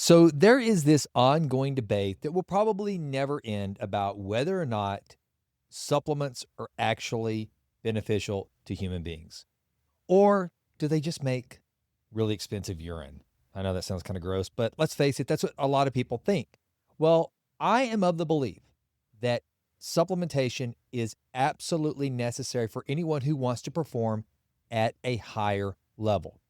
So there is this ongoing debate that will probably never end about whether or not supplements are actually beneficial to human beings, or do they just make really expensive urine? I know that sounds kind of gross, but let's face it, that's what a lot of people think. Well, I am of the belief that supplementation is absolutely necessary for anyone who wants to perform at a higher level.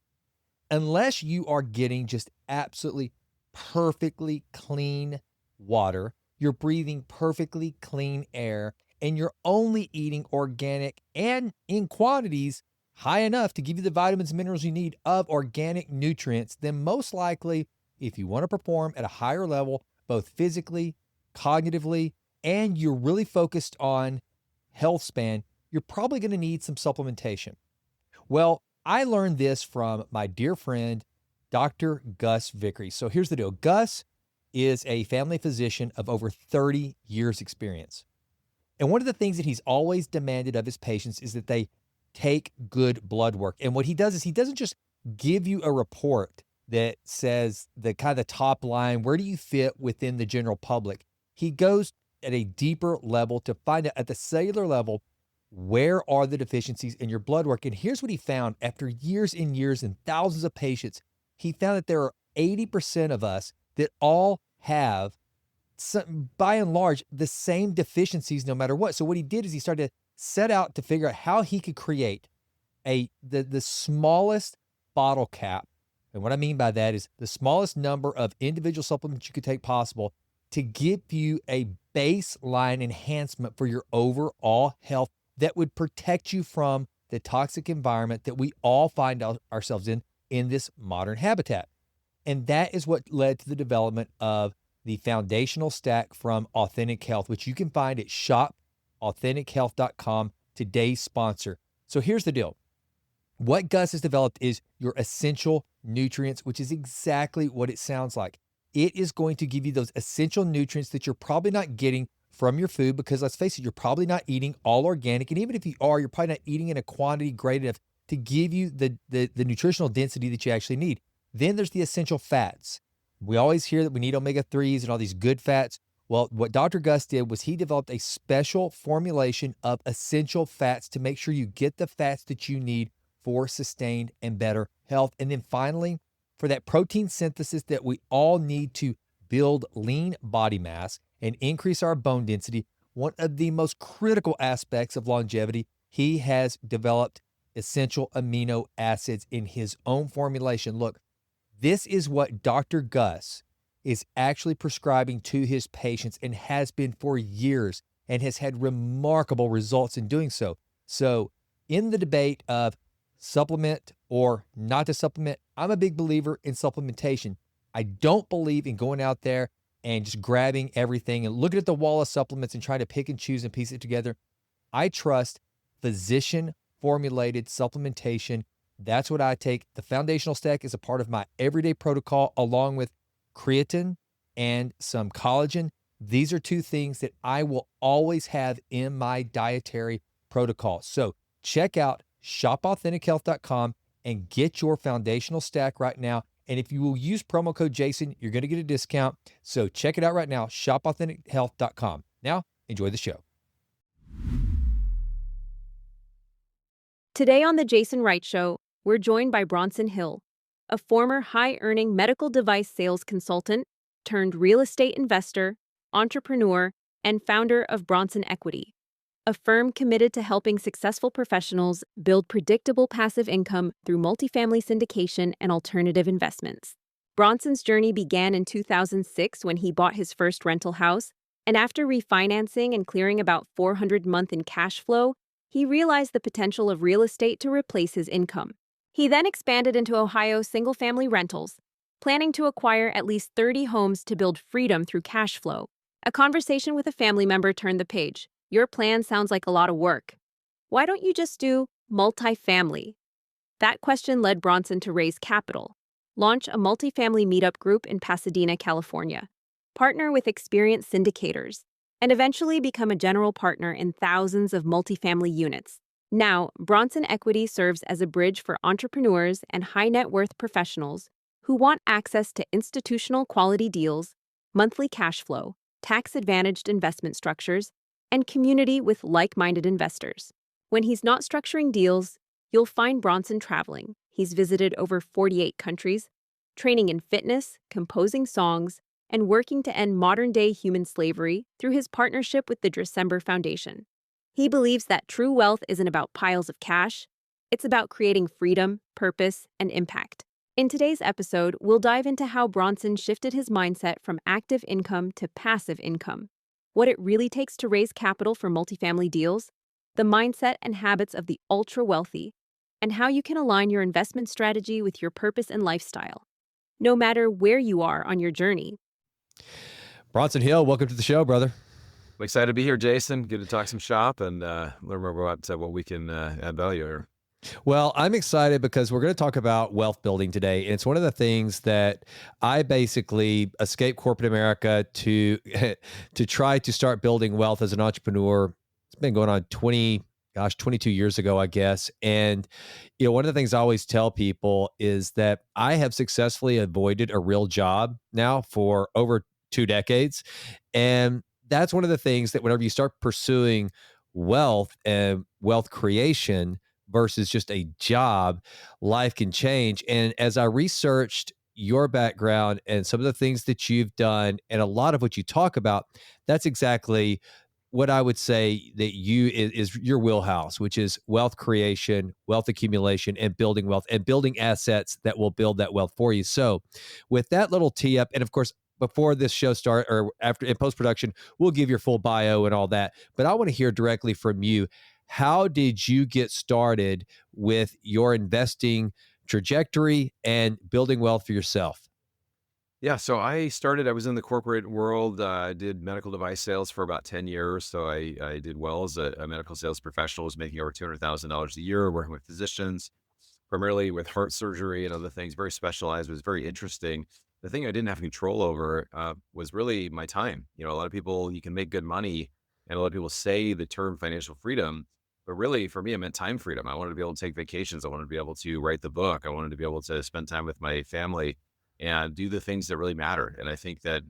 Unless you are getting just absolutely perfectly clean water, you're breathing perfectly clean air, and you're only eating organic and in quantities high enough to give you the vitamins and minerals you need of organic nutrients, then most likely, if you want to perform at a higher level, both physically, cognitively, and you're really focused on health span, you're probably going to need some supplementation. Well, I learned this from my dear friend, Dr. Gus Vickery. So here's the deal. Gus is a family physician of over 30 years experience. And one of the things that he's always demanded of his patients is that they take good blood work. And what he does is he doesn't just give you a report that says the kind of top line, where do you fit within the general public? He goes at a deeper level to find out at the cellular level, where are the deficiencies in your blood work? And here's what he found after years and years and thousands of patients. He found that there are 80% of us that all have some, by and large, the same deficiencies no matter what. So what he did is he started to set out to figure out how he could create the smallest bottle cap. And what I mean by that is the smallest number of individual supplements you could take possible to give you a baseline enhancement for your overall health that would protect you from the toxic environment that we all find ourselves in this modern habitat. And that is what led to the development of the foundational stack from Authentic Health, which you can find at shopauthentic.health.com, today's sponsor. So here's the deal. What Gus has developed is your essential nutrients, which is exactly what it sounds like. It is going to give you those essential nutrients that you're probably not getting from your food, because let's face it, you're probably not eating all organic. And even if you are, you're probably not eating in a quantity great enough to give you the nutritional density that you actually need. Then there's the essential fats. We always hear that we need omega-3s and all these good fats. Well, what Dr. Gus did was he developed a special formulation of essential fats to make sure you get the fats that you need for sustained and better health. And then finally, for that protein synthesis that we all need to build lean body mass and increase our bone density, one of the most critical aspects of longevity, he has developed essential amino acids in his own formulation. Look, this is what Dr. Gus is actually prescribing to his patients and has been for years and has had remarkable results in doing so. So in the debate of supplement or not to supplement, I'm a big believer in supplementation. I don't believe in going out there and just grabbing everything and looking at the wall of supplements and trying to pick and choose and piece it together. I trust physician formulated supplementation. That's what I take. The foundational stack is a part of my everyday protocol, along with creatine and some collagen. These are two things that I will always have in my dietary protocol. So check out shopauthentic.health.com and get your foundational stack right now. And if you will use promo code Jason, you're going to get a discount. So check it out right now, shopauthentic.health.com. Now, enjoy the show. Today on The Jason Wright Show, we're joined by Bronson Hill, a former high-earning medical device sales consultant turned real estate investor, entrepreneur, and founder of Bronson Equity, a firm committed to helping successful professionals build predictable passive income through multifamily syndication and alternative investments. Bronson's journey began in 2006 when he bought his first rental house, and after refinancing and clearing about $400 a month in cash flow, he realized the potential of real estate to replace his income. He then expanded into Ohio single-family rentals, planning to acquire at least 30 homes to build freedom through cash flow. A conversation with a family member turned the page. Your plan sounds like a lot of work. Why don't you just do multifamily? That question led Bronson to raise capital, launch a multifamily meetup group in Pasadena, California, partner with experienced syndicators, and eventually become a general partner in thousands of multifamily units. Now, Bronson Equity serves as a bridge for entrepreneurs and high-net-worth professionals who want access to institutional quality deals, monthly cash flow, tax advantaged investment structures, and community with like minded investors. When he's not structuring deals, you'll find Bronson traveling. He's visited over 48 countries, training in fitness, composing songs, and working to end modern day human slavery through his partnership with the December Foundation. He believes that true wealth isn't about piles of cash, it's about creating freedom, purpose, and impact. In today's episode, we'll dive into how Bronson shifted his mindset from active income to passive income, what it really takes to raise capital for multifamily deals, the mindset and habits of the ultra wealthy, and how you can align your investment strategy with your purpose and lifestyle, no matter where you are on your journey. Bronson Hill, welcome to the show, brother. I'm excited to be here, Jason. Good to talk some shop and learn more about what we can add value here. Well, I'm excited because we're going to talk about wealth building today. And it's one of the things that I basically escaped corporate America to to try to start building wealth as an entrepreneur. It's been going on 22 years ago, I guess. And one of the things I always tell people is that I have successfully avoided a real job now for over 2 decades. And that's one of the things that whenever you start pursuing wealth and wealth creation versus just a job, life can change. And as I researched your background and some of the things that you've done and a lot of what you talk about, that's exactly what I would say that is your wheelhouse, which is wealth creation, wealth accumulation, and building wealth and building assets that will build that wealth for you. So with that little tee up, and of course, before this show start or after in post-production, we'll give your full bio and all that. But I want to hear directly from you. How did you get started with your investing trajectory and building wealth for yourself? Yeah, so I was in the corporate world. I did medical device sales for about 10 years. So I did well as a medical sales professional, was making over $200,000 a year, working with physicians, primarily with heart surgery and other things, very specialized, was very interesting. The thing I didn't have control over was really my time. A lot of people, you can make good money, and a lot of people say the term financial freedom, but really for me, it meant time freedom. I wanted to be able to take vacations. I wanted to be able to write the book. I wanted to be able to spend time with my family and do the things that really matter. And I think that,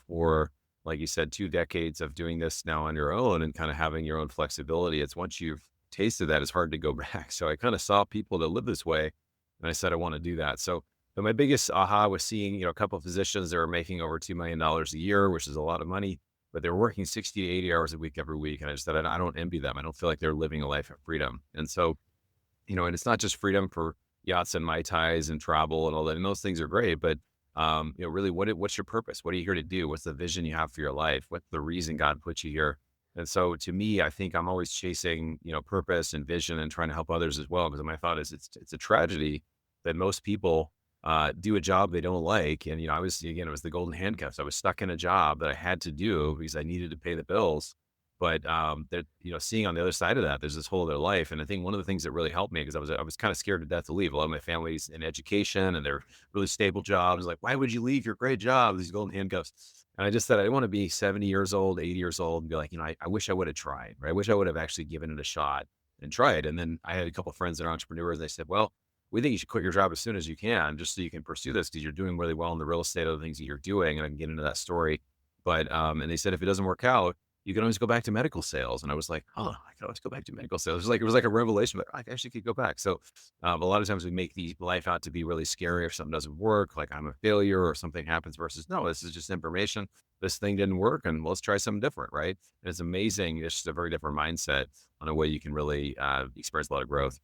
for, like you said, 2 decades of doing this now on your own and kind of having your own flexibility, it's once you've tasted that, it's hard to go back. So I kind of saw people that live this way, and I said, I want to do that. So but my biggest aha was seeing, a couple of physicians that were making over $2 million a year, which is a lot of money, but they're working 60 to 80 hours a week every week. And I just said, I don't envy them. I don't feel like they're living a life of freedom. And so, and it's not just freedom for yachts and Mai Tais and travel and all that. And those things are great, but really what's your purpose? What are you here to do? What's the vision you have for your life? What's the reason God put you here? And so to me, I think I'm always chasing, purpose and vision and trying to help others as well. Because my thought is it's a tragedy that most people do a job they don't like. And, it was the golden handcuffs. I was stuck in a job that I had to do because I needed to pay the bills. But that, seeing on the other side of that, there's this whole other life. And I think one of the things that really helped me, because I was kind of scared to death to leave. A lot of my family's in education and they're really stable jobs. Like, why would you leave your great job? These golden handcuffs. And I just said, I want to be 70 years old, 80 years old and be like, I wish I would have tried, right? I wish I would have actually given it a shot and tried. And then I had a couple of friends that are entrepreneurs. They said, well, we think you should quit your job as soon as you can, just so you can pursue this because you're doing really well in the real estate, other things that you're doing. And I can get into that story. But, and they said, if it doesn't work out, you can always go back to medical sales. And I was like, oh, I can always go back to medical sales. It was like a revelation, but I actually could go back. So a lot of times we make the life out to be really scary if something doesn't work, like I'm a failure or something happens versus, no, this is just information. This thing didn't work and let's try something different, right? And it's amazing. It's just a very different mindset on a way you can really experience a lot of growth.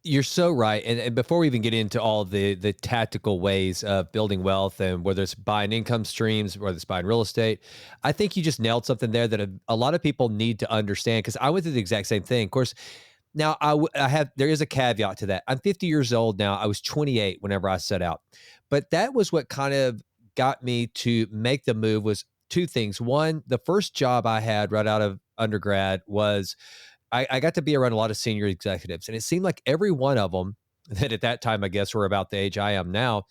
You're so right. And before we even get into all the tactical ways of building wealth and whether it's buying income streams, whether it's buying real estate, I think you just nailed something there that a lot of people need to understand because I went through the exact same thing. Of course, now there is a caveat to that. I'm 50 years old now. I was 28 whenever I set out. But that was what kind of got me to make the move was 2 things. One, the first job I had right out of undergrad was I got to be around a lot of senior executives, and it seemed like every one of them that at that time, I guess, were about the age I am now,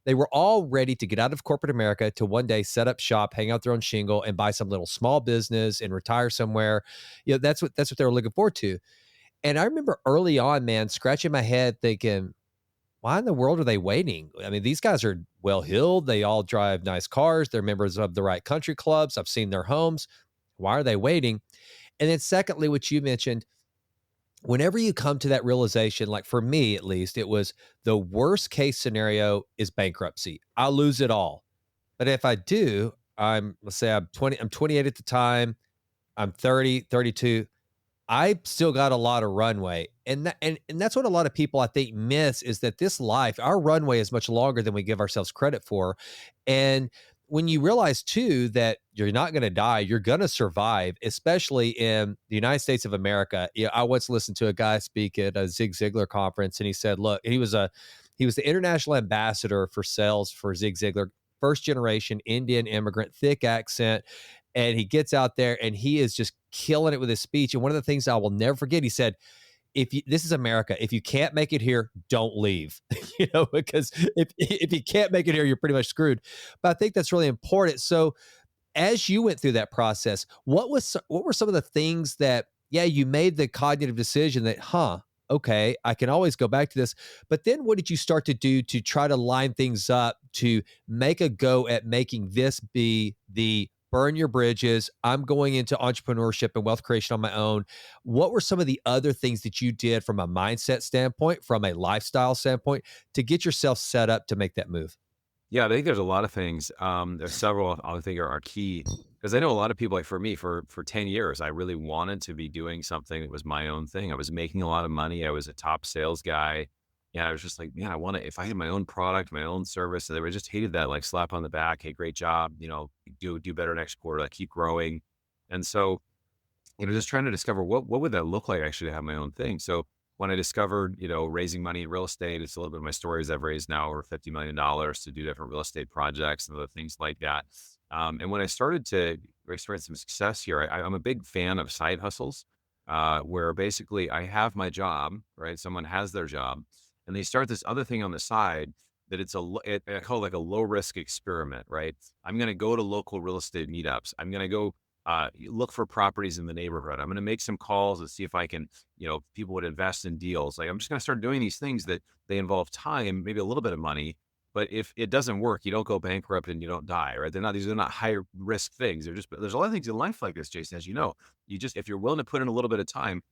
they were all ready to get out of corporate America to one day set up shop, hang out their own shingle, and buy some little small business and retire somewhere. That's what they were looking forward to. And I remember early on, man, scratching my head thinking, why in the world are they waiting? I mean, these guys are well heeled. They all drive nice cars. They're members of the right country clubs. I've seen their homes. Why are they waiting? And then, secondly, what you mentioned, whenever you come to that realization, like for me at least, it was the worst case scenario is bankruptcy. I'll lose it all. But if I do, let's say I'm 28 at the time, I'm 30, 32. I still got a lot of runway. And that's what a lot of people I think miss is that this life, our runway is much longer than we give ourselves credit for. And when you realize too that you're not going to die, you're going to survive, especially in the United States of America. Yeah, I once listened to a guy speak at a Zig Ziglar conference, and he said, "Look, he was the international ambassador for sales for Zig Ziglar, first generation Indian immigrant, thick accent." And he gets out there and he is just killing it with his speech. And one of the things I will never forget, he said, this is America. If you can't make it here, don't leave. Because if you can't make it here, you're pretty much screwed. But I think that's really important. So as you went through that process, what were some of the things that, yeah, you made the cognitive decision that, okay, I can always go back to this. But then what did you start to do to try to line things up to make a go at making this be the burn your bridges? I'm going into entrepreneurship and wealth creation on my own. What were some of the other things that you did from a mindset standpoint, from a lifestyle standpoint, to get yourself set up to make that move? Yeah, I think there's a lot of things. There's several I think are key because I know a lot of people. Like for me, for 10 years, I really wanted to be doing something that was my own thing. I was making a lot of money. I was a top sales guy. Yeah, I was just like, man, I want to. If I had my own product, my own service, and they were just hated that like slap on the back. Hey, great job. Do better next quarter. Like keep growing. And so just trying to discover what would that look like actually to have my own thing. So when I discovered, raising money in real estate, it's a little bit of my stories. I've raised now over $50 million to do different real estate projects and other things like that. And when I started to experience some success here, I'm a big fan of side hustles, where basically I have my job, right? Someone has their job, and they start this other thing on the side that I call it like a low risk experiment, right? I'm going to go to local real estate meetups. I'm going to go look for properties in the neighborhood. I'm going to make some calls and see if I can, people would invest in deals. Like I'm just going to start doing these things that they involve time, maybe a little bit of money. But if it doesn't work, you don't go bankrupt and you don't die, right? These are not high risk things. There's a lot of things in life like this, Jason, as you know, if you're willing to put in a little bit of time,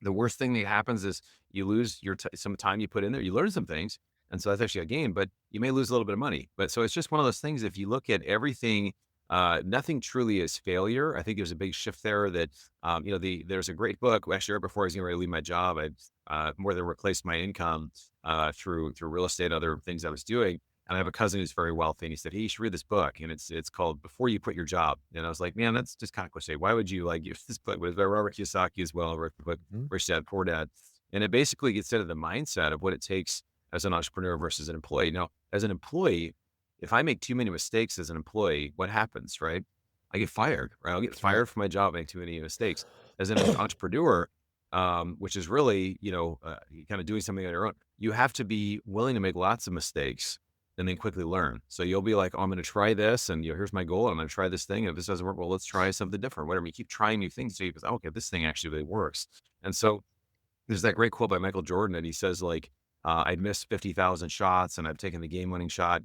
the worst thing that happens is you lose some time you put in there. You learn some things, and so that's actually a gain. But you may lose a little bit of money. But so it's just one of those things. If you look at everything, nothing truly is failure. I think there's a big shift there. That there's a great book. Actually, right before I was getting ready to leave my job, I more than replaced my income through real estate and other things I was doing. And I have a cousin who's very wealthy, and he said, "Hey, you should read this book." And it's called "Before You Quit Your Job." And I was like, "Man, that's just kind of cliche. Why would you like use this book?" It was by Robert Kiyosaki as well, wrote the book Mhm. Rich Dad Poor Dad, and it basically gets into the mindset of what it takes as an entrepreneur versus an employee. Now, as an employee, if I make too many mistakes as an employee, what happens? Right? I get fired. Right? I'll get That's right. fired from my job, make too many mistakes. As an entrepreneur, which is really kind of doing something on your own, you have to be willing to make lots of mistakes and then quickly learn. So you'll be like, "Oh, I'm going to try this, and here's my goal. And I'm going to try this thing. And if this doesn't work, well, let's try something different. Whatever." You keep trying new things, so you go, "Okay, this thing actually really works." And so there's that great quote by Michael Jordan, and he says like, "I'd missed 50,000 shots, and I've taken the game-winning shot,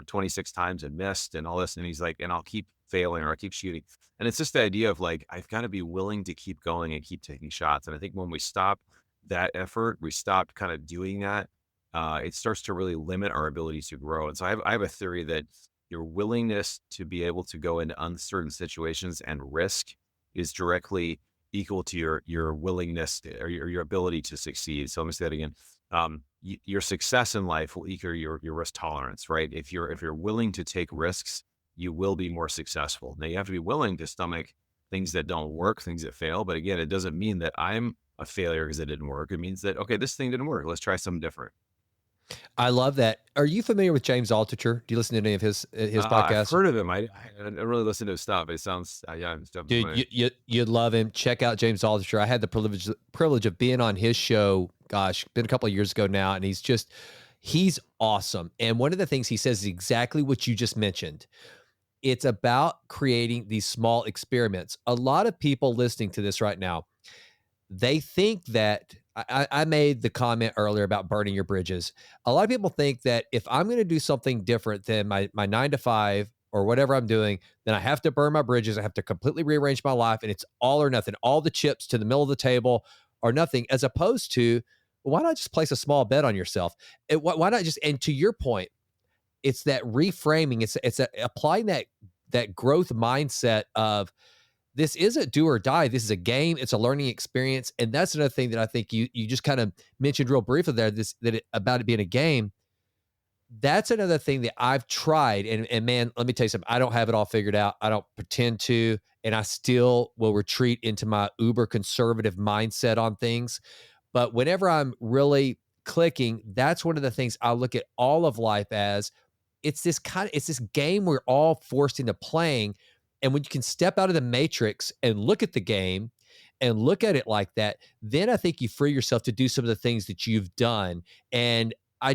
26 times and missed, and all this." And he's like, "And I'll keep failing, or I'll keep shooting." And it's just the idea of like, I've got to be willing to keep going and keep taking shots. And I think when we stop that effort, we stop kind of doing that, it starts to really limit our ability to grow. And so I have a theory that your willingness to be able to go into uncertain situations and risk is directly equal to your willingness or your ability to succeed. So let me say that again. Your success in life will equal your risk tolerance, right? If you're willing to take risks, you will be more successful. Now you have to be willing to stomach things that don't work, things that fail. But again, it doesn't mean that I'm a failure because it didn't work. It means that, okay, this thing didn't work. Let's try something different. I love that. Are you familiar with James Altucher? Do you listen to any of his I've podcasts? heard of him. I don't really listen to his stuff. It sounds, yeah, it's definitely Dude, familiar. you'd love him. Check out James Altucher. I had the privilege of being on his show. Gosh, been a couple of years ago now, and he's awesome. And one of the things he says is exactly what you just mentioned. It's about creating these small experiments. A lot of people listening to this right now, they think that I made the comment earlier about burning your bridges. A lot of people think that if I'm going to do something different than my 9 to 5 or whatever I'm doing, then I have to burn my bridges. I have to completely rearrange my life, and it's all or nothing. All the chips to the middle of the table or nothing. As opposed to, why not just place a small bet on yourself? Why not just? And to your point, it's that reframing. Applying that growth mindset of, this isn't do or die. This is a game. It's a learning experience, and that's another thing that I think you just kind of mentioned real briefly there. About it being a game. That's another thing that I've tried, and man, let me tell you something. I don't have it all figured out. I don't pretend to, and I still will retreat into my uber conservative mindset on things. But whenever I'm really clicking, that's one of the things I look at all of life as. It's this game we're all forced into playing. And when you can step out of the matrix and look at the game and look at it like that, then I think you free yourself to do some of the things that you've done. And I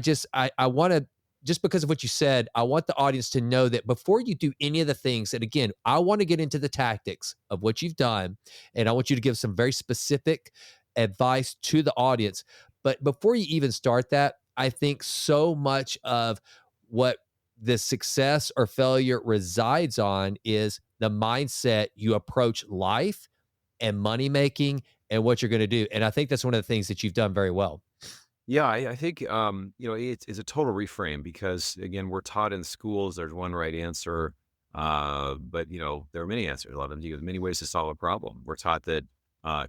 want to, just because of what you said, I want the audience to know that before you do any of the things, and again, I want to get into the tactics of what you've done, and I want you to give some very specific advice to the audience. But before you even start that, I think so much of what the success or failure resides on is the mindset you approach life and money making and what you're going to do. And I think that's one of the things that you've done very well. Yeah, I think it's a total reframe because again, we're taught in schools there's one right answer, but there are many answers. A lot of them, many ways to solve a problem. We're taught that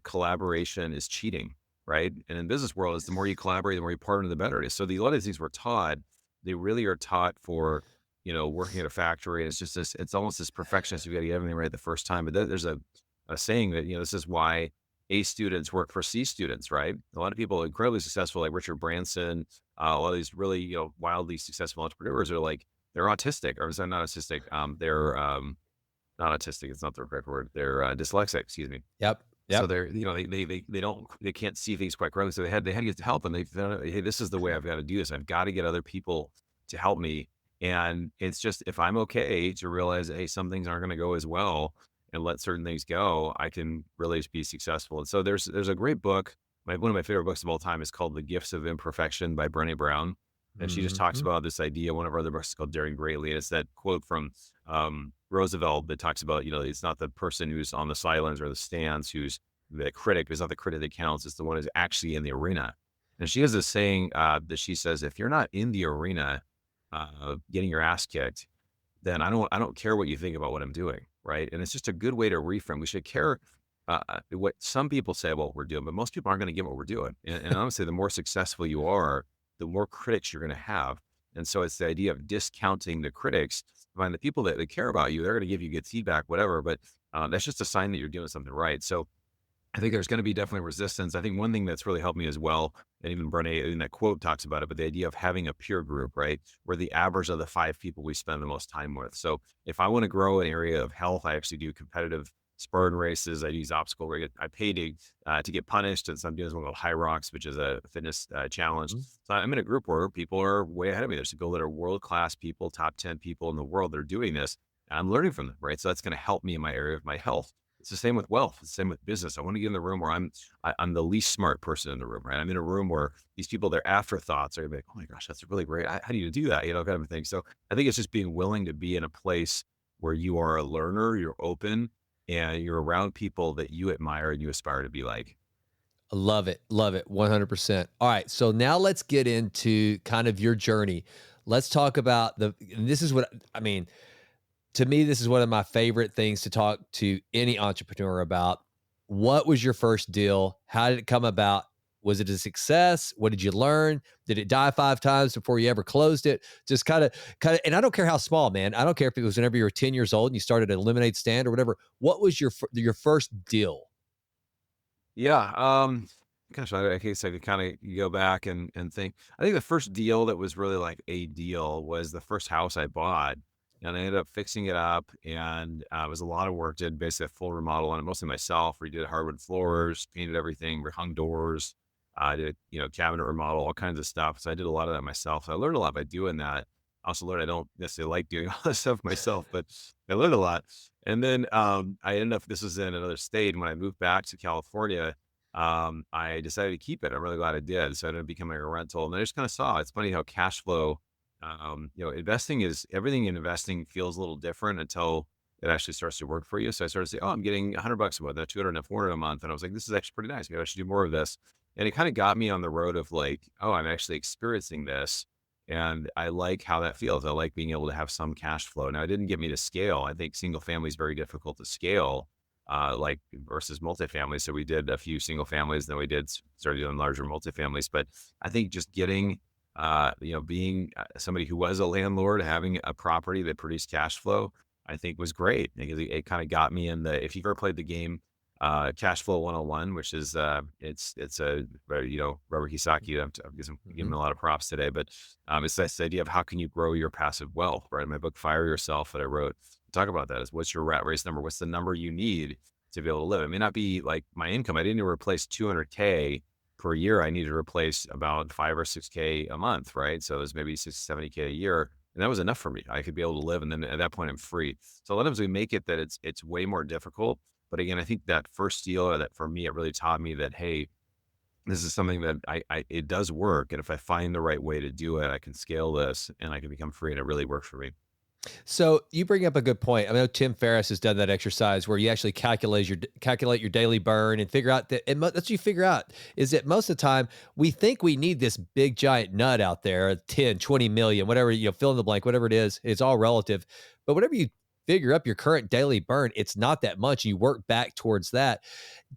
collaboration is cheating, right? And in business world, is the more you collaborate, the more you partner, the better it is. So a lot of these things we're taught, they really are taught for working at a factory. It's just this. It's almost this perfectionist. You got to get everything right the first time. But there's a saying that this is why A students work for C students, right? A lot of people incredibly successful, like Richard Branson, a lot of these really, wildly successful entrepreneurs are like, they're autistic, or is that not autistic? They're not autistic. It's not the correct word. They're dyslexic. Excuse me. Yep. So Yep. they're, they can't see things quite correctly. So they had to get help, and they found out, hey, this is the way I've got to do this. I've got to get other people to help me. And it's just, if I'm okay to realize, hey, some things aren't going to go as well, and let certain things go, I can really be successful. And so there's a great book. One of my favorite books of all time is called The Gifts of Imperfection by Brené Brown. And she just talks Mhm. about this idea. One of her other books is called Daring Greatly. And it's that quote from Roosevelt that talks about, it's not the person who's on the sidelines or the stands who's the critic. It's not the critic that counts. It's the one who's actually in the arena. And she has this saying that she says, if you're not in the arena getting your ass kicked, then I don't care what you think about what I'm doing, right? And it's just a good way to reframe. We should care what some people say about what we're doing, but most people aren't going to get what we're doing. And honestly, the more successful you are, the more critics you're going to have. And so it's the idea of discounting the critics. Find the people that care about you, they're going to give you good feedback, whatever. But that's just a sign that you're doing something right. So I think there's going to be definitely resistance. I think one thing that's really helped me as well, and even Brené in that quote talks about it, but the idea of having a peer group, right? Where the average of the 5 people we spend the most time with. So if I want to grow an area of health, I actually do competitive spurring races. I use obstacle race. I pay to get punished. And so I'm doing something called High Rocks, which is a fitness challenge. Mhm. So I'm in a group where people are way ahead of me. There's people that are world-class people, top 10 people in the world that are doing this. And I'm learning from them, right? So that's going to help me in my area of my health. It's the same with wealth. It's the same with business. I want to get in the room where I'm the least smart person in the room, right? I'm in a room where these people, their afterthoughts are gonna be like, oh my gosh, that's really great. How do you do that? Kind of a thing. So I think it's just being willing to be in a place where you are a learner, you're open, and you're around people that you admire and you aspire to be like. Love it. Love it. 100%. All right. So now let's get into kind of your journey. Let's talk about and this is what I mean. To me, this is one of my favorite things to talk to any entrepreneur about. What was your first deal? How did it come about? Was it a success? What did you learn? Did it die 5 times before you ever closed it? Just and I don't care how small, man. I don't care if it was whenever you were 10 years old and you started a lemonade stand or whatever. What was your first deal? Yeah. Gosh, I guess I could kind of go back and think. I think the first deal that was really like a deal was the first house I bought, and I ended up fixing it up, and it was a lot of work. Did basically a full remodel on it, mostly myself. Redid hardwood floors, painted everything, hung doors. I did cabinet remodel, all kinds of stuff. So I did a lot of that myself. So I learned a lot by doing that. I also learned I don't necessarily like doing all this stuff myself, but I learned a lot. And then I ended up. This was in another state, and when I moved back to California. I decided to keep it. I'm really glad I did. So I ended up becoming a rental. And I just kind of saw it's funny how cash flow, investing is everything in investing feels a little different until it actually starts to work for you. So I started to say, oh, I'm getting $100 a month, 200 and 400 a month. And I was like, this is actually pretty nice. Maybe I should do more of this. And it kind of got me on the road of like, oh, I'm actually experiencing this. And I like how that feels. I like being able to have some cash flow. Now, it didn't get me to scale. I think single family is very difficult to scale, like versus multifamily. So we did a few single families, then we started doing larger multifamilies. But I think just getting, being somebody who was a landlord, having a property that produced cash flow, I think was great because it kind of got me in the. If you've ever played the game, Cash Flow 101, which is it's a very, Robert Kiyosaki. I'm giving him Mhm. a lot of props today, but it's this idea of how can you grow your passive wealth, right? In my book, Fire Yourself, that I wrote, talk about that is what's your rat race number? What's the number you need to be able to live? It may not be like my income. I didn't even replace 200K per year. I need to replace about 5 or 6K a month, right? So there's maybe 60, 70K a year. And that was enough for me. I could be able to live. And then at that point, I'm free. So a lot of times we make it that it's way more difficult. But again, I think that first deal, or that for me, it really taught me that, hey, this is something that it does work. And if I find the right way to do it, I can scale this and I can become free. And it really works for me. So you bring up a good point. I know Tim Ferriss has done that exercise where you actually calculate your daily burn and figure out that. And that's what you figure out is that most of the time we think we need this big giant nut out there, 10, 20 million, whatever, fill in the blank, whatever it is. It's all relative. But whatever you figure up your current daily burn, it's not that much. You work back towards that.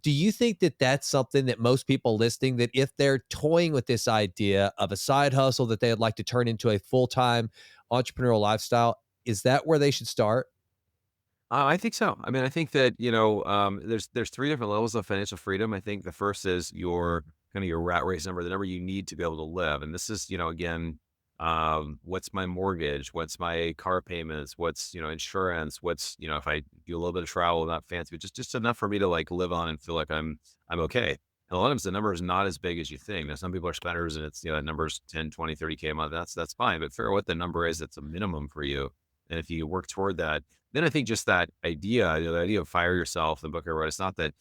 Do you think that that's something that most people listening, that if they're toying with this idea of a side hustle that they would like to turn into a full-time entrepreneurial lifestyle, is that where they should start? I think so. I mean, I think that, there's three different levels of financial freedom. I think the first is your kind of your rat race number, the number you need to be able to live. And this is, again, what's my mortgage? What's my car payments? What's, insurance? What's, if I do a little bit of travel, not fancy, but just enough for me to like live on and feel like I'm okay. And a lot of times the number is not as big as you think. Now, some people are spenders and it's, that number's 10, 20, 30K a month. That's fine. But figure out what the number is that's a minimum for you. And if you work toward that, then I think just that idea, the idea of fire yourself, the book I wrote, it's not that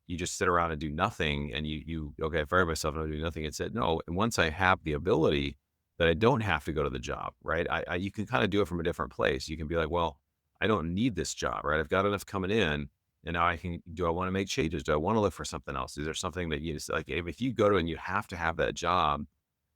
you just sit around and do nothing and okay, I fired myself and I do nothing. It said, no, and once I have the ability that I don't have to go to the job, right? You can kind of do it from a different place. You can be like, well, I don't need this job, right? I've got enough coming in. And now do I want to make changes? Do I want to look for something else? Is there something that you just like, if you go to and you have to have that job,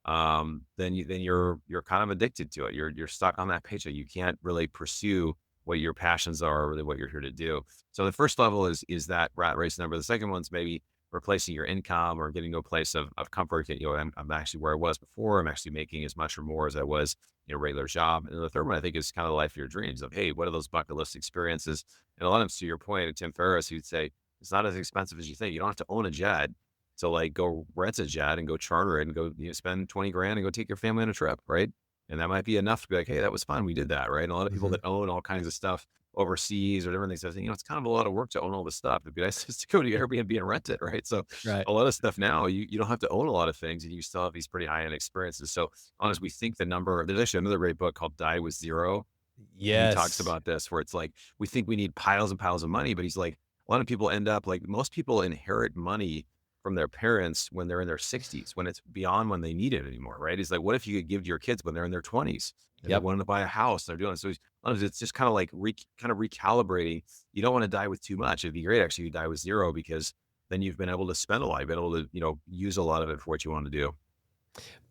then you're kind of addicted to it. You're stuck on that paycheck. You can't really pursue what your passions are, or really what you're here to do. So the first level is that rat race number. The second one's maybe replacing your income or getting to a place of comfort. I'm actually where I was before. I'm actually making as much or more as I was in a regular job. And the third one I think is kind of the life of your dreams of, hey, what are those bucket list experiences? And a lot of them, to your point, Tim Ferriss, who'd say it's not as expensive as you think. You don't have to own a jet. So like go rent a jet and go charter it and go, spend 20 grand and go take your family on a trip, right? And that might be enough to be like, hey, that was fun. We did that, right? And a lot of people Mhm. that own all kinds of stuff overseas or different things, I think, it's kind of a lot of work to own all this stuff. It'd be nice just to go to Airbnb and rent it, right? So Right. a lot of stuff now, you don't have to own a lot of things and you still have these pretty high end experiences. So honest, we think the number, there's actually another great book called Die with Zero. And he talks Yes. about this where it's like, we think we need piles and piles of money, but he's like, a lot of people end up like most people inherit money from their parents when they're in their 60s, when it's beyond when they need it anymore, right? He's like, what if you could give to your kids when they're in their 20s and they Yep. wanted to buy a house and they're doing it? So it's just kind of like kind of recalibrating. You don't want to die with too much. It'd be great actually you die with zero because then you've been able to spend a lot. You've been able to, use a lot of it for what you want to do.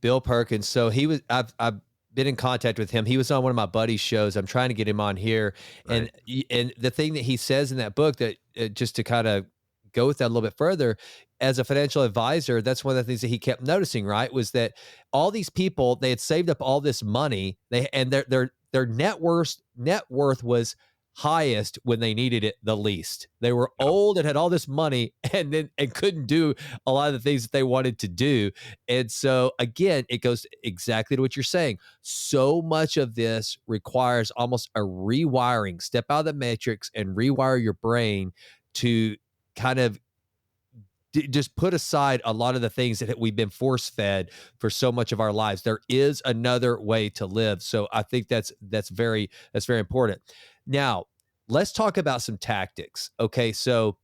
Bill Perkins. So I've been in contact with him. He was on one of my buddy's shows. I'm trying to get him on here. Right. And the thing that he says in that book that just to kind of go with that a little bit further, as a financial advisor, that's one of the things that he kept noticing, right? Was that all these people, they had saved up all this money, and their net worth was highest when they needed it the least. They were Yeah. old and had all this money and couldn't do a lot of the things that they wanted to do. And so again, it goes exactly to what you're saying. So much of this requires almost a rewiring. Step out of the matrix and rewire your brain to kind of just put aside a lot of the things that we've been force fed for so much of our lives. There is another way to live. So I think that's very important. Now, let's talk about some tactics. Okay, so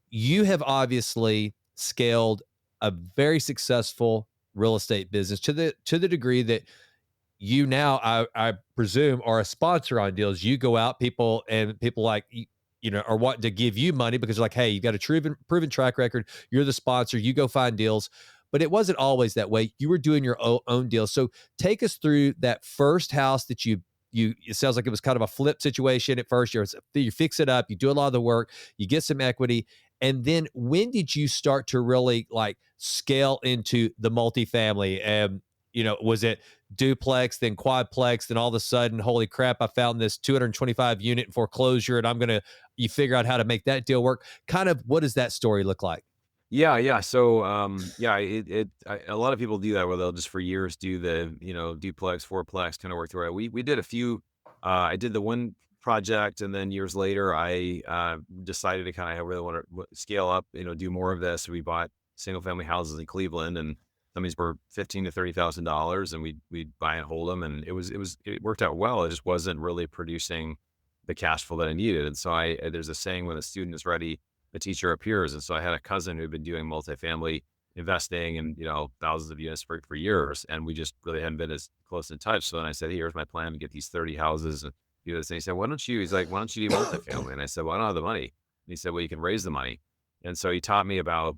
you have obviously scaled a very successful real estate business to the degree that you now, I presume, are a sponsor on deals. You go out, people like you know, are wanting to give you money because like, hey, you got a proven track record. You're the sponsor. You go find deals. But it wasn't always that way. You were doing your own deals. So take us through that first house that you. It sounds like it was kind of a flip situation at first. You fix it up, you do a lot of the work, you get some equity, and then when did you start to really like scale into the multifamily? And was it duplex, then quadplex, then all of a sudden, holy crap, I found this 225 unit in foreclosure and you figure out how to make that deal work. Kind of what does that story look like? Yeah, yeah. So, yeah, a lot of people do that where they'll just for years do the, duplex, fourplex kind of work through it. We did a few. I did the one project, and then years later, I decided to kind of really want to scale up. Do more of this. We bought single family houses in Cleveland, and some of these were $15,000 to $30,000, and we buy and hold them, and it worked out well. It just wasn't really producing the cash flow that I needed, and so there's a saying, when a student is ready, the teacher appears. And so I had a cousin who'd been doing multifamily investing and, thousands of units for years. And we just really hadn't been as close in touch. So then I said, "Hey, here's my plan to get these 30 houses and do this." And he said, he's like, "Why don't you do multifamily?" And I said, "Well, I don't have the money." And he said, "Well, you can raise the money." And so he taught me about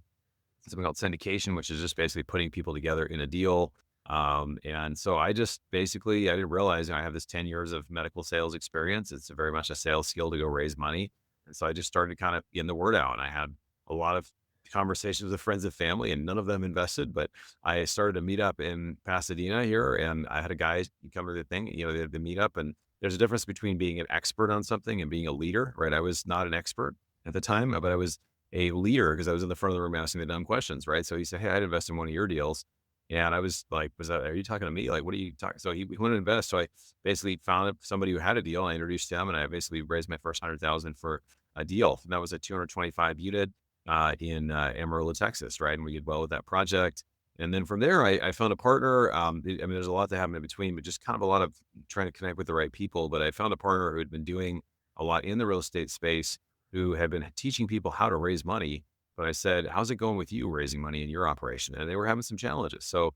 something called syndication, which is just basically putting people together in a deal. And so I just basically, I didn't realize, I have this 10 years of medical sales experience. It's very much a sales skill to go raise money. And so I just started kind of getting the word out. And I had a lot of conversations with friends and family, and none of them invested. But I started to meet up in Pasadena here, and I had a guy come to the thing, the meetup. And there's a difference between being an expert on something and being a leader, right? I was not an expert at the time, but I was a leader because I was in the front of the room asking the dumb questions, right? So he said, "Hey, I'd invest in one of your deals." And I was like, are you talking to me? Like, what are you talking? So he wanted to invest. So I basically found somebody who had a deal. I introduced him, and I basically raised my first 100,000 for a deal. And that was a 225 unit in Amarillo, Texas, right? And we did well with that project. And then from there, I found a partner. There's a lot that happened in between, but just kind of a lot of trying to connect with the right people. But I found a partner who had been doing a lot in the real estate space, who had been teaching people how to raise money. But I said, "How's it going with you raising money in your operation?" And they were having some challenges. So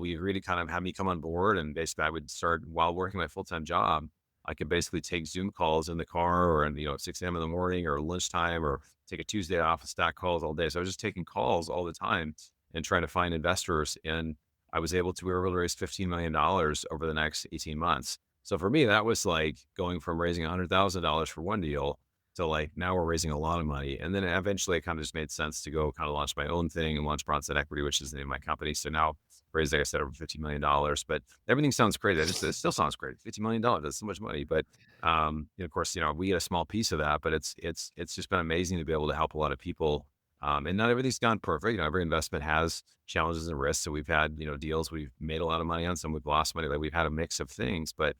we agreed to kind of have me come on board. And basically, I would start while working my full-time job. I could basically take Zoom calls in the car, or at 6 a.m. in the morning, or lunchtime, or take a Tuesday off and stack calls all day. So I was just taking calls all the time and trying to find investors. And we were able to raise $15 million over the next 18 months. So for me, that was like going from raising $100,000 for one deal to like now we're raising a lot of money. And then eventually it kind of just made sense to go kind of launch my own thing and launch Bronson Equity, which is the name of my company. So now raised, like I said, over $50 million, but everything sounds crazy. It still sounds great. $50 million, that's so much money. But, of course, we get a small piece of that, but it's just been amazing to be able to help a lot of people. And not everything's gone perfect. Every investment has challenges and risks. So we've had, deals we've made a lot of money on, some we've lost money. Like we've had a mix of things, but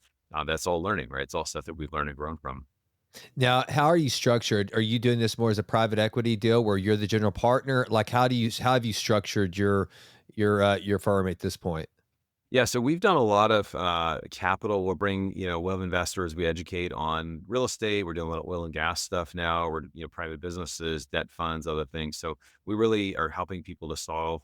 that's all learning, right? It's all stuff that we've learned and grown from. Now, how are you structured? Are you doing this more as a private equity deal where you're the general partner? Like, how have you structured your firm at this point? Yeah, so we've done a lot of capital. We'll have investors. We educate on real estate. We're doing a lot of oil and gas stuff now. We're, private businesses, debt funds, other things. So we really are helping people to solve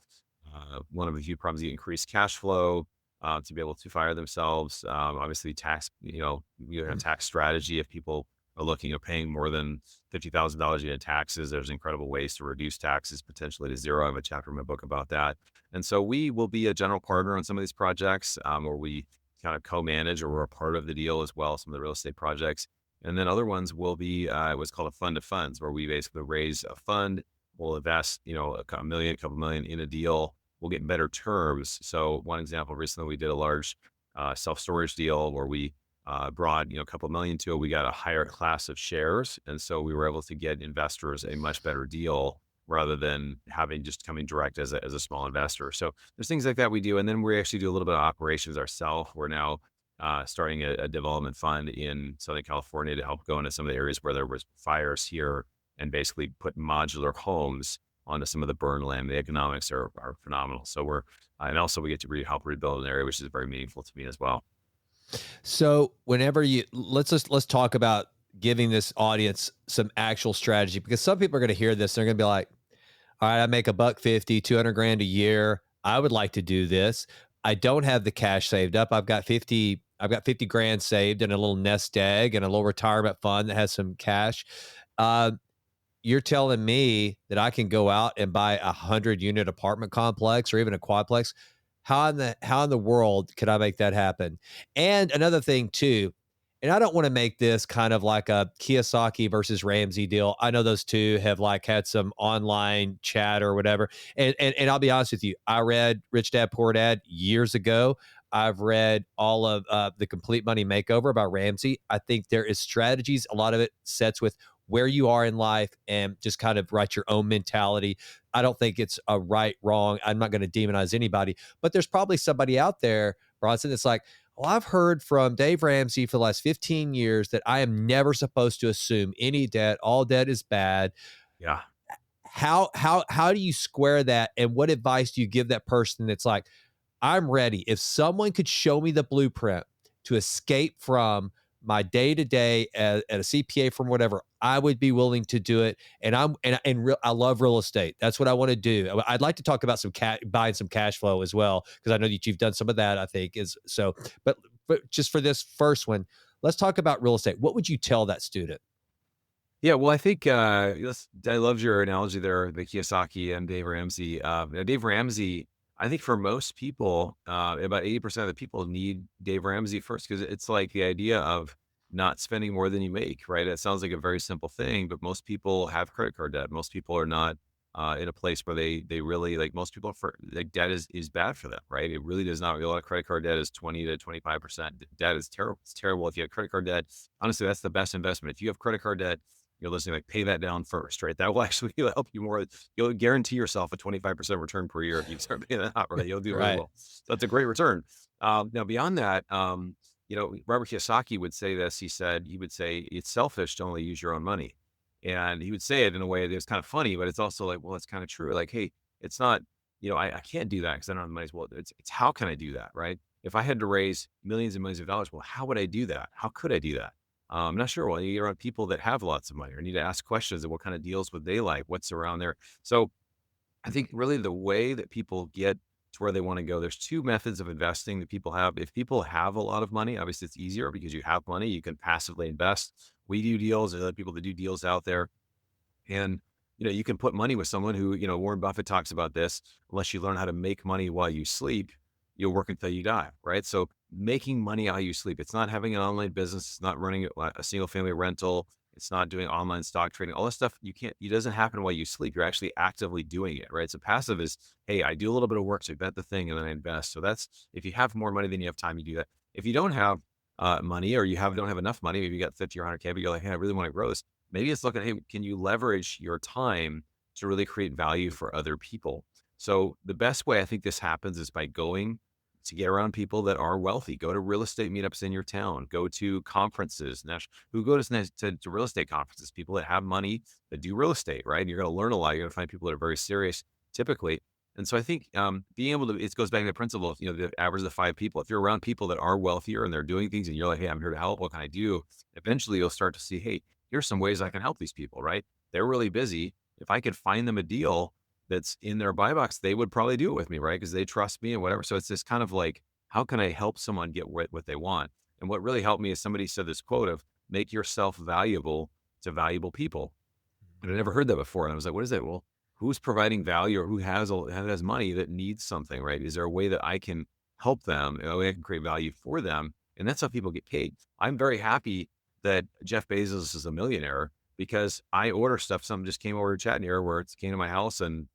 one of the few problems: the increased cash flow, to be able to fire themselves. Obviously, tax. You have tax strategy. If people are looking at paying more than $50,000 in taxes, there's incredible ways to reduce taxes potentially to zero. I have a chapter in my book about that. And so we will be a general partner on some of these projects, where we kind of co-manage, or we're a part of the deal as well, some of the real estate projects. And then other ones will be what's called a fund of funds, where we basically raise a fund. We'll invest, a couple million in a deal. We'll get better terms. So one example, recently we did a large self-storage deal where we brought, a couple million to it. We got a higher class of shares. And so we were able to get investors a much better deal rather than having just coming direct as a small investor. So there's things like that we do. And then we actually do a little bit of operations ourselves. We're now starting a development fund in Southern California to help go into some of the areas where there was fires here, and basically put modular homes onto some of the burn land. The economics are phenomenal. So and also we get to help rebuild an area, which is very meaningful to me as well. So whenever let's talk about giving this audience some actual strategy, because some people are going to hear this, they're going to be like, all right, I make a buck 50, 200 grand a year. I would like to do this. I don't have the cash saved up. I've got 50 grand saved in a little nest egg and a little retirement fund that has some cash. Uh, you're telling me that I can go out and buy 100 unit apartment complex or even a quadplex. How in the world could I make that happen? And another thing too, and I don't want to make this kind of like a Kiyosaki versus Ramsey deal. I know those two have like had some online chat or whatever. And I'll be honest with you, I read Rich Dad Poor Dad years ago. I've read all of the Complete Money Makeover by Ramsey. I think there is strategies. A lot of it sets with where you are in life and just kind of write your own mentality. I don't think it's a right, wrong. I'm not going to demonize anybody, but there's probably somebody out there, Bronson, that's like, well, I've heard from Dave Ramsey for the last 15 years that I am never supposed to assume any debt. All debt is bad. Yeah. How do you square that? And what advice do you give that person that's like, I'm ready. If someone could show me the blueprint to escape from my day to day at a CPA from whatever, I would be willing to do it. And I love real estate. That's what I want to do. I'd like to talk about buying some cash flow as well because I know that you've done some of that. I think is so. But just for this first one, let's talk about real estate. What would you tell that student? Yeah, well, I think I loved your analogy there, the Kiyosaki and Dave Ramsey. Dave Ramsey, I think for most people, about 80% of the people need Dave Ramsey first because it's like the idea of not spending more than you make, right? It sounds like a very simple thing, but most people have credit card debt. Most people are not in a place where they really like. Most people for like debt is bad for them, right? It really does not. A lot of credit card debt is 20 to 25%. Debt is terrible. It's terrible if you have credit card debt. Honestly, that's the best investment. If you have credit card debt, you're listening, like pay that down first, right? That will actually help you more. You'll guarantee yourself a 25% return per year if you start paying that out, right? You'll do really Right. well. So that's a great return. Now beyond that, Robert Kiyosaki would say this. He would say it's selfish to only use your own money, and he would say it in a way that was kind of funny, but it's also like, well, it's kind of true. Like, hey, it's not, I can't do that because I don't have the money. Well, it's how can I do that, right? If I had to raise millions and millions of dollars, well, how would I do that? How could I do that? I'm not sure. Well, you get around people that have lots of money or need to ask questions of what kind of deals would they like? What's around there? So I think really the way that people get to where they want to go, there's two methods of investing that people have. If people have a lot of money, obviously it's easier because you have money, you can passively invest. We do deals, there's other people that do deals out there. And, you can put money with someone who, Warren Buffett talks about this, unless you learn how to make money while you sleep, you'll work until you die, right? So making money while you sleep, it's not having an online business, it's not running a single family rental, it's not doing online stock trading, all this stuff, it doesn't happen while you sleep. You're actually actively doing it, right? So passive is, hey, I do a little bit of work, so I bet the thing and then I invest. So that's, if you have more money than you have time, you do that. If you don't have money or don't have enough money, maybe you got 50 or 100K, but you're like, hey, I really want to grow this. Maybe it's looking, hey, can you leverage your time to really create value for other people? So the best way I think this happens is by going to get around people that are wealthy. Go to real estate meetups in your town. Go to conferences. Who goes to real estate conferences? People that have money that do real estate, right? And you're going to learn a lot. You're going to find people that are very serious, typically. And so I think being able to, it goes back to the principle of, the average of 5 people. If you're around people that are wealthier and they're doing things and you're like, hey, I'm here to help. What can I do? Eventually you'll start to see, hey, here's some ways I can help these people, right? They're really busy. If I could find them a deal that's in their buy box, they would probably do it with me, right? Because they trust me and whatever. So it's this kind of like, how can I help someone get what they want? And what really helped me is somebody said this quote of make yourself valuable to valuable people. And I never heard that before. And I was like, what is that? Well, who's providing value or who has money that needs something, right? Is there a way that I can help them? A way I can create value for them? And that's how people get paid. I'm very happy that Jeff Bezos is a millionaire because I order stuff. Some just came over to chat here where it came to my house and,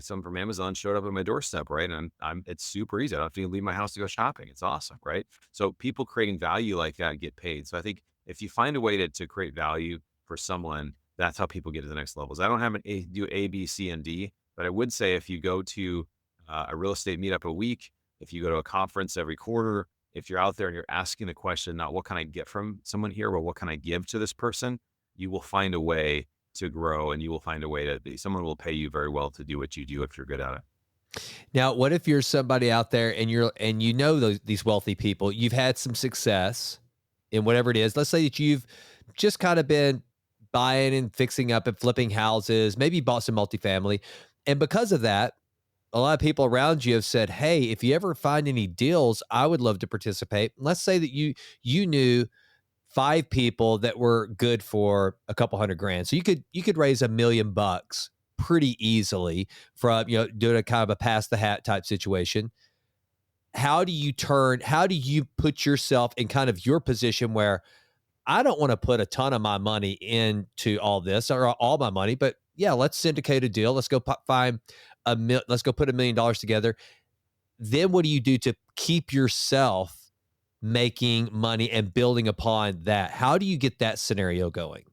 some from Amazon showed up at my doorstep, right? And it's super easy. I don't have to even leave my house to go shopping. It's awesome, right? So people creating value like that get paid. So I think if you find a way to create value for someone, that's how people get to the next levels. I don't have do A, B, C, and D, but I would say if you go to a real estate meetup a week, if you go to a conference every quarter, if you're out there and you're asking the question, not what can I get from someone here, but what can I give to this person, you will find a way to grow and you will find a way to be, someone will pay you very well to do what you do if you're good at it. Now, what if you're somebody out there and these wealthy people, you've had some success in whatever it is. Let's say that you've just kind of been buying and fixing up and flipping houses, maybe you bought some multifamily. And because of that, a lot of people around you have said, "Hey, if you ever find any deals, I would love to participate." Let's say that you knew 5 people that were good for a couple hundred grand. So you could raise $1 million pretty easily from, doing a kind of a pass the hat type situation. How do you put yourself in kind of your position where I don't want to put a ton of my money into all this or all my money, but yeah, let's syndicate a deal. Let's go find let's go put $1 million together. Then what do you do to keep yourself making money and building upon that? How do you get that scenario going?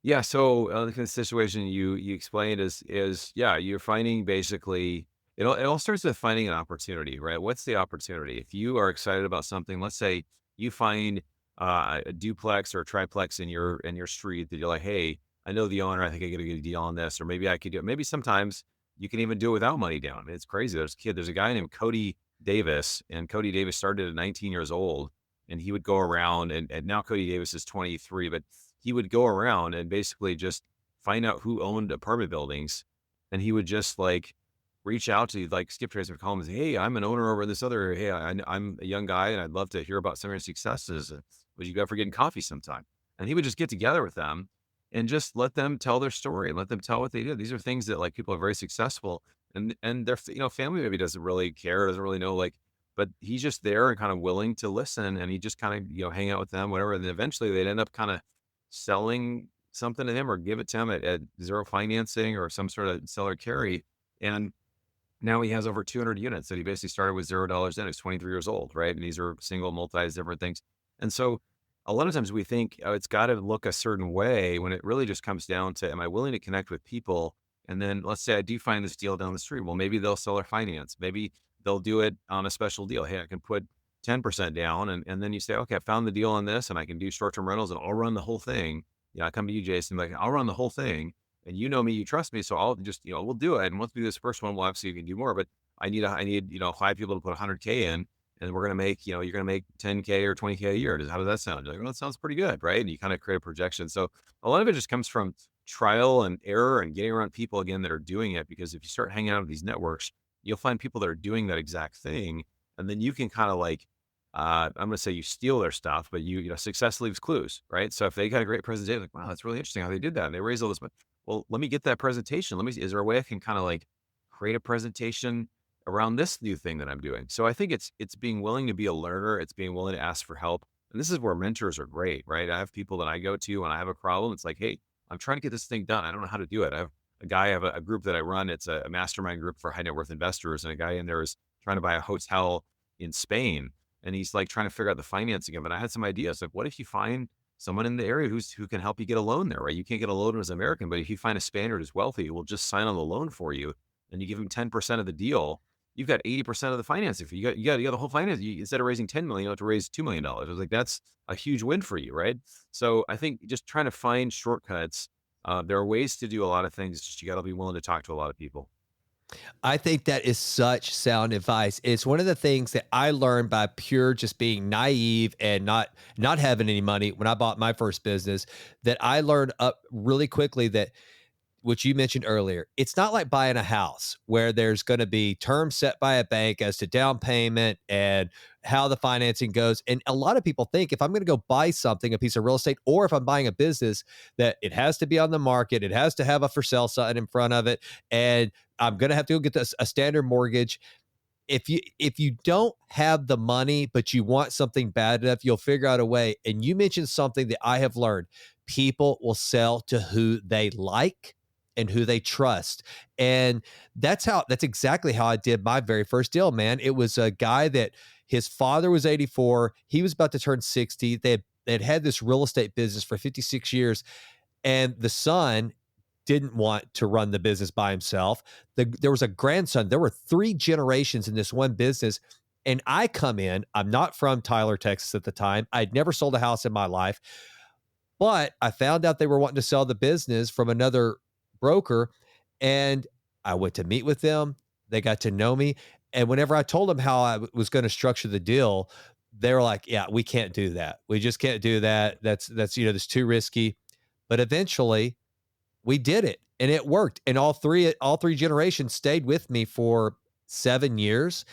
Yeah, so, the kind of situation you explained is yeah, you're finding basically it all starts with finding an opportunity, right? What's the opportunity? If you are excited about something, let's say you find, a duplex or a triplex in your street that you're like, "Hey, I know the owner, I think I get a good deal on this," or maybe I could do it. Maybe sometimes you can even do it without money down. I mean, it's crazy. There's a guy named Cody Davis, and Cody Davis started at 19 years old, and he would go around and now Cody Davis is 23, but he would go around and basically just find out who owned apartment buildings, and he would just, like, reach out to, like, skip trace or call him and say, "Hey, I'm an owner over this other hey, I'm a young guy, and I'd love to hear about some of your successes. Would you go for getting coffee sometime?" And he would just get together with them and just let them tell their story, let them tell what they did. These are things that, like, people are very successful, and their family maybe doesn't really care, doesn't really know, like, but he's just there and kinda willing to listen, and he just kinda, hang out with them, whatever, and then eventually they'd end up kinda selling something to him or give it to him at zero financing or some sort of seller carry. And now he has over 200 units that he basically started with $0 in. He's 23 years old, right? And these are single, multis, different things. And so a lot of times we think, oh, it's got to look a certain way when it really just comes down to, am I willing to connect with people? And then let's say I do find this deal down the street. Well, maybe they'll sell or finance. Maybe they'll do it on a special deal. Hey, I can put 10% down. And then you say, okay, I found the deal on this and I can do short-term rentals and I'll run the whole thing. Yeah, I come to you, Jason, like, I'll run the whole thing and you know me, you trust me, so I'll just, we'll do it. And once we do this first one, we'll obviously can do more. But I need 5 people to put 100K in, and we're gonna make, you're gonna make 10K or 20K a year. How does that sound? You're like, well, that sounds pretty good, right? And you kind of create a projection. So a lot of it just comes from trial and error and getting around people again that are doing it. Because if you start hanging out with these networks, you'll find people that are doing that exact thing, and then you can kind of like I'm gonna say you steal their stuff, but success leaves clues, right? So if they got a great presentation, like, wow, that's really interesting how they did that. And they raised all this money. Well, let me get that presentation. Let me see, is there a way I can kind of like create a presentation around this new thing that I'm doing? So I think it's being willing to be a learner. It's being willing to ask for help. And this is where mentors are great, right? I have people that I go to when I have a problem. It's like, hey, I'm trying to get this thing done. I don't know how to do it. I have a group that I run. It's a mastermind group for high net worth investors. And a guy in there is trying to buy a hotel in Spain. And he's like trying to figure out the financing of it. I had some ideas. Like, what if you find someone in the area who can help you get a loan there, right? You can't get a loan as an American, but if you find a Spaniard who's wealthy, who will just sign on the loan for you, and you give him 10% of the deal, you've got 80% of the financing fee. You got the whole finance. Instead of raising 10 million, you have to raise $2 million. I was like, that's a huge win for you, right? So I think just trying to find shortcuts. There are ways to do a lot of things. It's just you got to be willing to talk to a lot of people. I think that is such sound advice. It's one of the things that I learned by pure just being naive and not having any money when I bought my first business, that I learned up really quickly that, which you mentioned earlier, it's not like buying a house where there's going to be terms set by a bank as to down payment and how the financing goes. And a lot of people think if I'm going to go buy something, a piece of real estate, or if I'm buying a business, that it has to be on the market, it has to have a for sale sign in front of it, and I'm going to have to go get a standard mortgage. If you don't have the money but you want something bad enough, you'll figure out a way. And you mentioned something that I have learned: people will sell to who they like and who they trust. And that's exactly how I did my very first deal, man. It was a guy that his father was 84, he was about to turn 60. They had this real estate business for 56 years, and the son didn't want to run the business by himself. There was a grandson. There were 3 generations in this one business. And I come in, I'm not from Tyler, Texas at the time. I'd never sold a house in my life, but I found out they were wanting to sell the business from another broker. And I went to meet with them. They got to know me. And whenever I told them how I was going to structure the deal, they were like, yeah, we can't do that. We just can't do that. That's too risky. But eventually we did it. and it worked. And all three generations stayed with me for 7 years.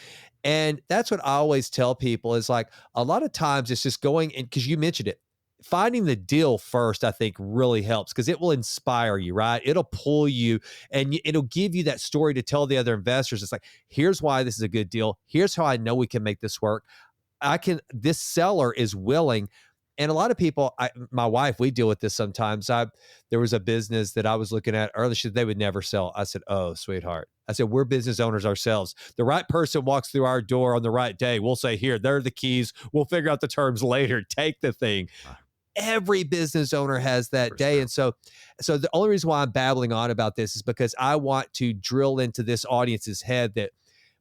And that's what I always tell people is like a lot of times it's just going in because you mentioned it. Finding the deal first, I think, really helps because it will inspire you, right? It'll pull you and it'll give you that story to tell the other investors. It's like, here's why this is a good deal. Here's how I know we can make this work. This seller is willing. And a lot of people, my wife, we deal with this sometimes. There was a business that I was looking at earlier. She said they would never sell. I said, oh, sweetheart. I said, we're business owners ourselves. The right person walks through our door on the right day. We'll say, here, there are the keys. We'll figure out the terms later. Take the thing. Every business owner has that day. And so the only reason why I'm babbling on about this is because I want to drill into this audience's head that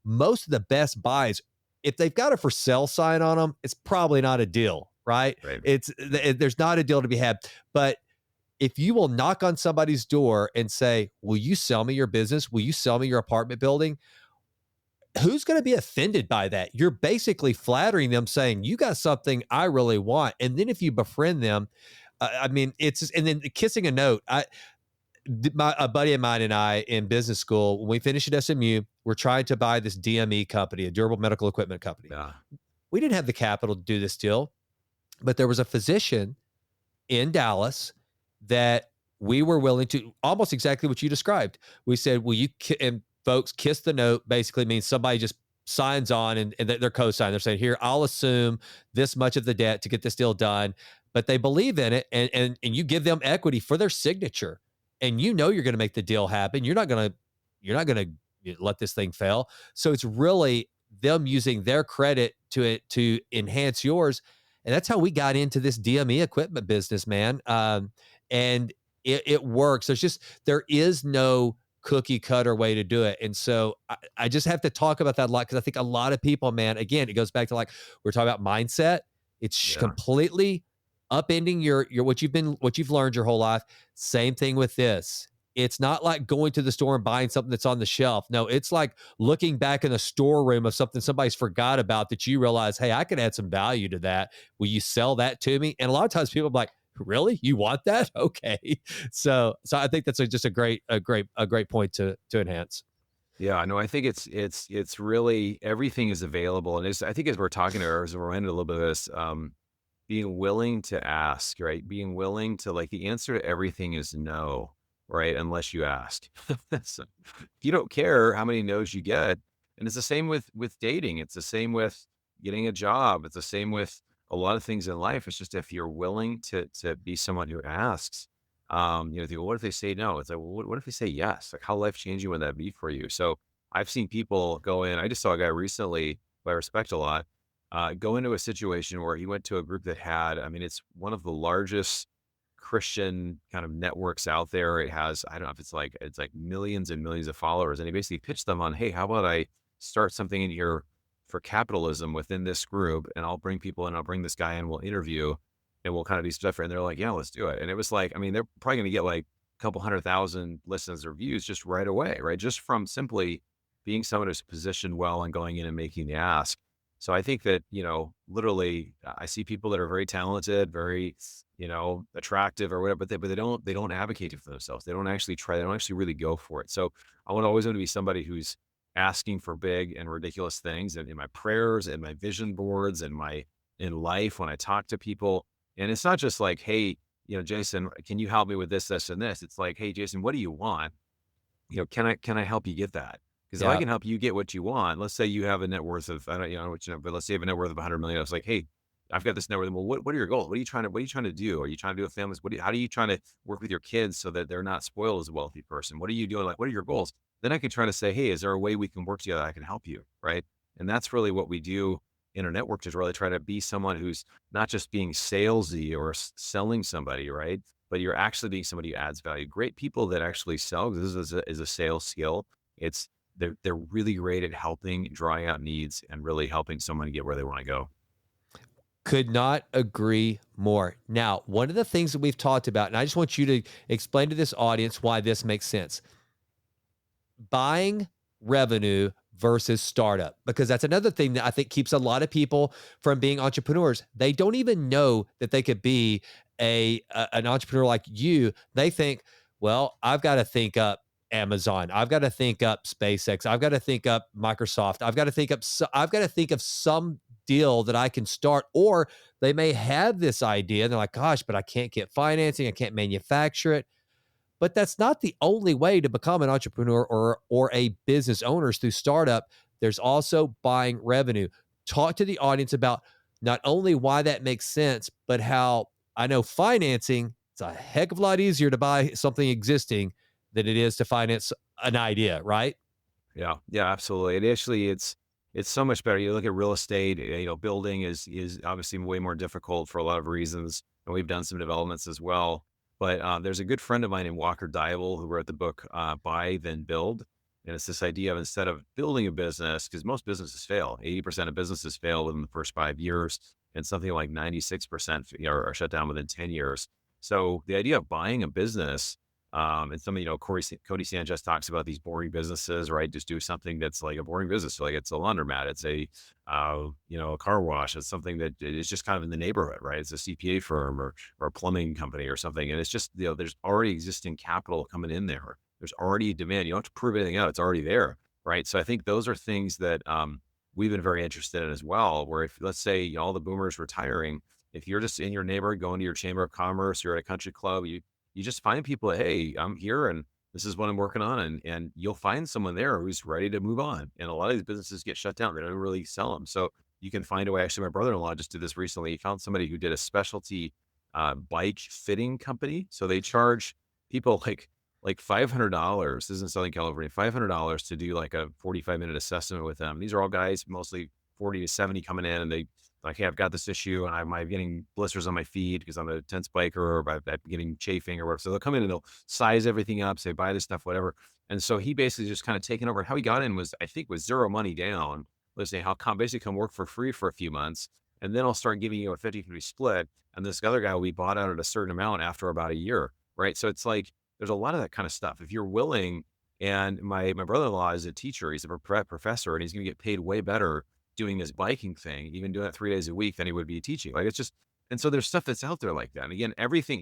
most of the best buys, if they've got a for sale sign on them, it's probably not a deal, right? Right. There's not a deal to be had. But if you will knock on somebody's door and say, will you sell me your business? Will you sell me your apartment building? Who's going to be offended by that? You're basically flattering them saying, you got something I really want. And then if you befriend them, I mean, and then kissing a note. A buddy of mine and I in business school, when we finished at SMU, we're trying to buy this DME company, a durable medical equipment company. Yeah. We didn't have the capital to do this deal, but there was a physician in Dallas that we were willing to, almost exactly what you described. We said, will you, and folks, kiss the note basically means somebody just signs on and they're co-signing. They're saying, here, I'll assume this much of the debt to get this deal done. But they believe in it, and you give them equity for their signature. And you're going to make the deal happen. You're not going to let this thing fail. So it's really them using their credit to enhance yours. And that's how we got into this DME equipment business, man. And it works. There is no cookie cutter way to do it. And so I just have to talk about that a lot because I think a lot of people, man, again, it goes back to like we're talking about mindset. It's completely upending your what you've learned your whole life. Same thing with this. It's not like going to the store and buying something that's on the shelf. No, it's like looking back in the storeroom of something somebody's forgot about that you realize, hey, I could add some value to that. Will you sell that to me? And a lot of times people are like, really? You want that? Okay. So I think that's just a great point to enhance. Yeah, no, I think it's really everything is available. And I think as we're talking to her, as we're into a little bit of this, being willing to ask, right? Being willing to the answer to everything is no, right? Unless you ask. So, if you don't care how many no's you get, and it's the same with dating. It's the same with getting a job. It's the same with a lot of things in life. It's just if you're willing to be someone who asks, what if they say no? It's like, well, what if they say yes? Like how life changing would that be for you? So I've seen people go in. I just saw a guy recently who I respect a lot. Go into a situation where he went to a group that had, I mean, it's one of the largest Christian kind of networks out there. It has, I don't know if it's like millions and millions of followers. And he basically pitched them on, hey, how about I start something in here for capitalism within this group, and I'll bring people in, I'll bring this guy in, we'll interview, and we'll kind of do stuff. And they're like, yeah, let's do it. And it was like, I mean, they're probably going to get like a couple 100,000 listens or views just right away, right? Just from simply being someone who's positioned well and going in and making the ask. So I think that, literally I see people that are very talented, very, attractive or whatever, but they don't advocate it for themselves. They don't actually try. They don't actually really go for it. So I always want to be somebody who's asking for big and ridiculous things and in my prayers and my vision boards and in life when I talk to people. And it's not just like, hey, Jason, can you help me with this, this, and this? It's like, hey, Jason, what do you want? Can I help you get that? Because if I can help you get what you want, let's say you have a net worth of, I don't know what but let's say you have a net worth of 100 million. I was like, hey, I've got this net worth. Well, what are your goals? What are you trying to do? Are you trying to do a family? How are you trying to work with your kids so that they're not spoiled as a wealthy person? What are you doing? Like, what are your goals? Then I can try to say, hey, is there a way we can work together? I can help you. Right. And that's really what we do in our network, is really try to be someone who's not just being salesy or selling somebody, right? But you're actually being somebody who adds value. Great people that actually sell, this is a sales skill. They're really great at helping, drawing out needs, and really helping someone get where they want to go. Could not agree more. Now, one of the things that we've talked about, and I just want you to explain to this audience why this makes sense. Buying revenue versus startup, because that's another thing that I think keeps a lot of people from being entrepreneurs. They don't even know that they could be an entrepreneur like you. They think, Well, I've got to think up Amazon. I've got to think up SpaceX. I've got to think up Microsoft. I've got to think of some deal that I can start. Or they may have this idea and they're like, gosh, but I can't get financing. I can't manufacture it. But that's not the only way to become an entrepreneur or a business owner is through startup. There's also buying revenue. Talk to the audience about not only why that makes sense, but how I know financing, it's a heck of a lot easier to buy something existing than it is to finance an idea, right? Yeah, yeah, absolutely. It's so much better. You look at real estate, building is obviously way more difficult for a lot of reasons, and we've done some developments as well. But there's a good friend of mine named Walker Dybel who wrote the book Buy Then Build, and it's this idea of instead of building a business, because most businesses fail, 80% of businesses fail within the first 5 years, and something like 96% are shut down within 10 years. So the idea of buying a business and some, Cody Sanchez talks about these boring businesses, right? Just do something that's like a boring business. So like it's a laundromat, it's a car wash. It's something that is just kind of in the neighborhood, right? It's a CPA firm or a plumbing company or something. And it's just, there's already existing capital coming in there. There's already demand. You don't have to prove anything out. It's already there, right? So I think those are things that we've been very interested in as well. Where if let's say all the boomers retiring, if you're just in your neighborhood, going to your chamber of commerce, you're at a country club, you just find people, hey, I'm here and this is what I'm working on. And you'll find someone there who's ready to move on. And a lot of these businesses get shut down. They don't really sell them. So you can find a way. Actually, my brother-in-law just did this recently. He found somebody who did a specialty bike fitting company. So they charge people like $500. This is in Southern California, $500 to do like a 45-minute assessment with them. These are all guys, mostly 40 to 70 coming in and they like, hey, I've got this issue and I'm getting blisters on my feet because I'm a tense biker or I'm getting chafing or whatever. So they'll come in and they'll size everything up, say, buy this stuff, whatever. And so he basically just kind of taken over. How he got in was, I think, was zero money down. Let's say, basically come work for free for a few months. And then I'll start giving you a 50-50 split. And this other guy will be bought out at a certain amount after about a year. Right. So it's like, there's a lot of that kind of stuff. If you're willing, and my brother-in-law is a teacher, he's a professor, and he's going to get paid way better doing this biking thing, even doing it 3 days a week than he would be teaching. Like it's just, and so there's stuff that's out there like that. And again,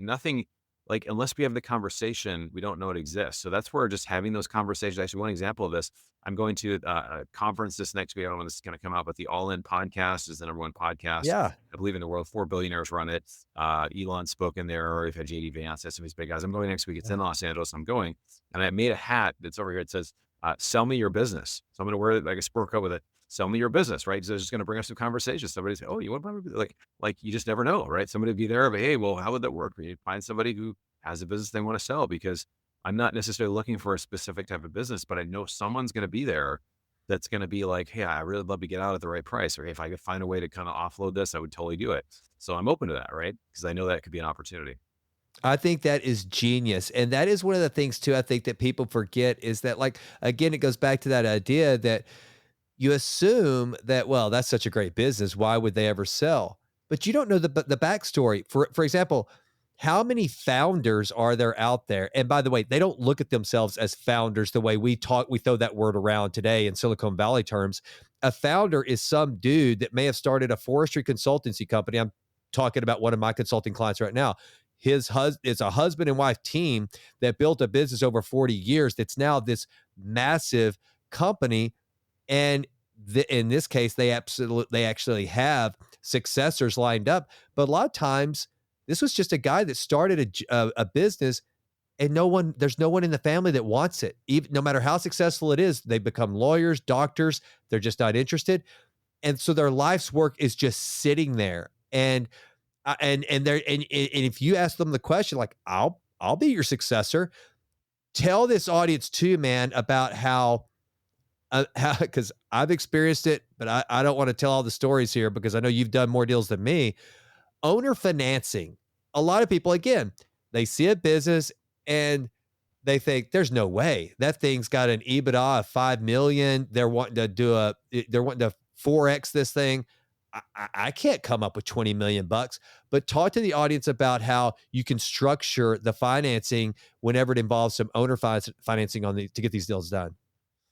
nothing like, unless we have the conversation, we don't know it exists. So that's where just having those conversations, actually one example of this, I'm going to a conference this next week. I don't know when this is going to come out, but the All In podcast is the number one podcast, Yeah. I believe, in the world. 4 billionaires run it. Elon spoke in there, or if had JD Vance, some of these big guys. I'm going next week. It's in Los Angeles. I'm going. And I made a hat that's over here. It says, sell me your business. So I'm going to wear it like a sport coat with it. Sell me your business, right? So it's just going to bring us some conversations. Somebody say, oh, you want to like you just never know, right? Somebody would be there, but hey, well, how would that work? You find somebody who has a business they want to sell, because I'm not necessarily looking for a specific type of business, but I know someone's going to be there that's going to be like, hey, I really love to get out at the right price. Or hey, if I could find a way to kind of offload this, I would totally do it. So I'm open to that, right? Because I know that could be an opportunity. I think that is genius. And that is one of the things too, I think that people forget is that, like, again, it goes back to that idea that you assume that, well, that's such a great business. Why would they ever sell? But you don't know the backstory. For example, how many founders are there out there? And by the way, they don't look at themselves as founders the way we talk. We throw that word around today in Silicon Valley terms. A founder is some dude that may have started a forestry consultancy company. I'm talking about one of my consulting clients right now. It's a husband and wife team that built a business over 40 years that's now this massive company. And in this case, they actually have successors lined up. But a lot of times, this was just a guy that started a business, and there's no one in the family that wants it. Even no matter how successful it is, they become lawyers, doctors. They're just not interested, and so their life's work is just sitting there. And if you ask them the question, like, I'll be your successor. Tell this audience too, man, about how because I've experienced it, but I don't want to tell all the stories here because I know you've done more deals than me. Owner financing. A lot of people, again, they see a business and they think there's no way that thing's got an EBITDA of 5 million. They're wanting to 4X this thing. I can't come up with 20 million bucks, but talk to the audience about how you can structure the financing whenever it involves some owner financing to get these deals done.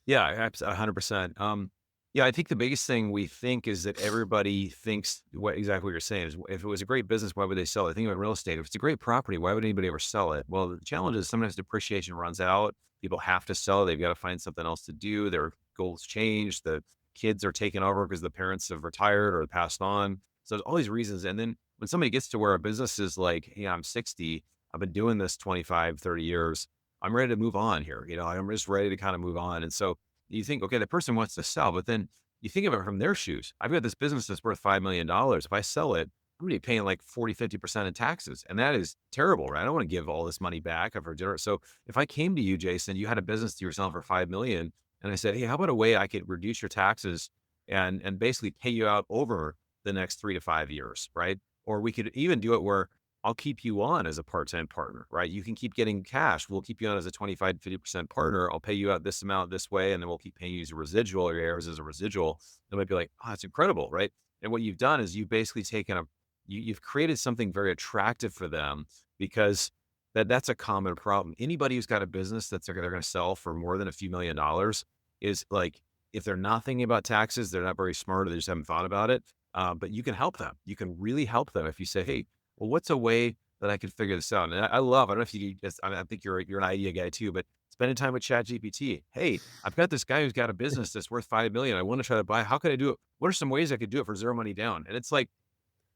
Yeah, 100%. Yeah, I think the biggest thing we think is that everybody thinks exactly what you're saying is if it was a great business, why would they sell it? Think about real estate. If it's a great property, why would anybody ever sell it? Well, the challenge is sometimes depreciation runs out. People have to sell. They've got to find something else to do. Their goals change. The kids are taking over because the parents have retired or passed on. So there's all these reasons. And then when somebody gets to where a business is like, hey, I'm 60, I've been doing this 25, 30 years. I'm ready to move on here. I'm just ready to kind of move on. And so you think, okay, the person wants to sell, but then you think of it from their shoes. I've got this business that's worth $5 million. If I sell it, I'm gonna be paying like 40, 50% in taxes. And that is terrible, right? I don't want to give all this money back after dinner. So if I came to you, Jason, you had a business to yourself for 5 million, and I said, hey, how about a way I could reduce your taxes and basically pay you out over the next 3 to 5 years, right? Or we could even do it where I'll keep you on as a part-time partner, right? You can keep getting cash. We'll keep you on as a 25 to 50% partner. I'll pay you out this amount this way, and then we'll keep paying you as a residual or yours as a residual. They might be like, oh, that's incredible, right? And what you've done is you've basically taken you've created something very attractive for them because that's a common problem. Anybody who's got a business they're going to sell for more than a few $1,000,000 is like, if they're not thinking about taxes, they're not very smart, or they just haven't thought about it. But you can help them. You can really help them if you say, hey, well, what's a way that I could figure this out? And I don't know if you just, I think you're an idea guy too, but spending time with ChatGPT. Hey, I've got this guy who's got a business that's worth 5 million. I want to try to buy. How can I do it? What are some ways I could do it for zero money down? And it's like,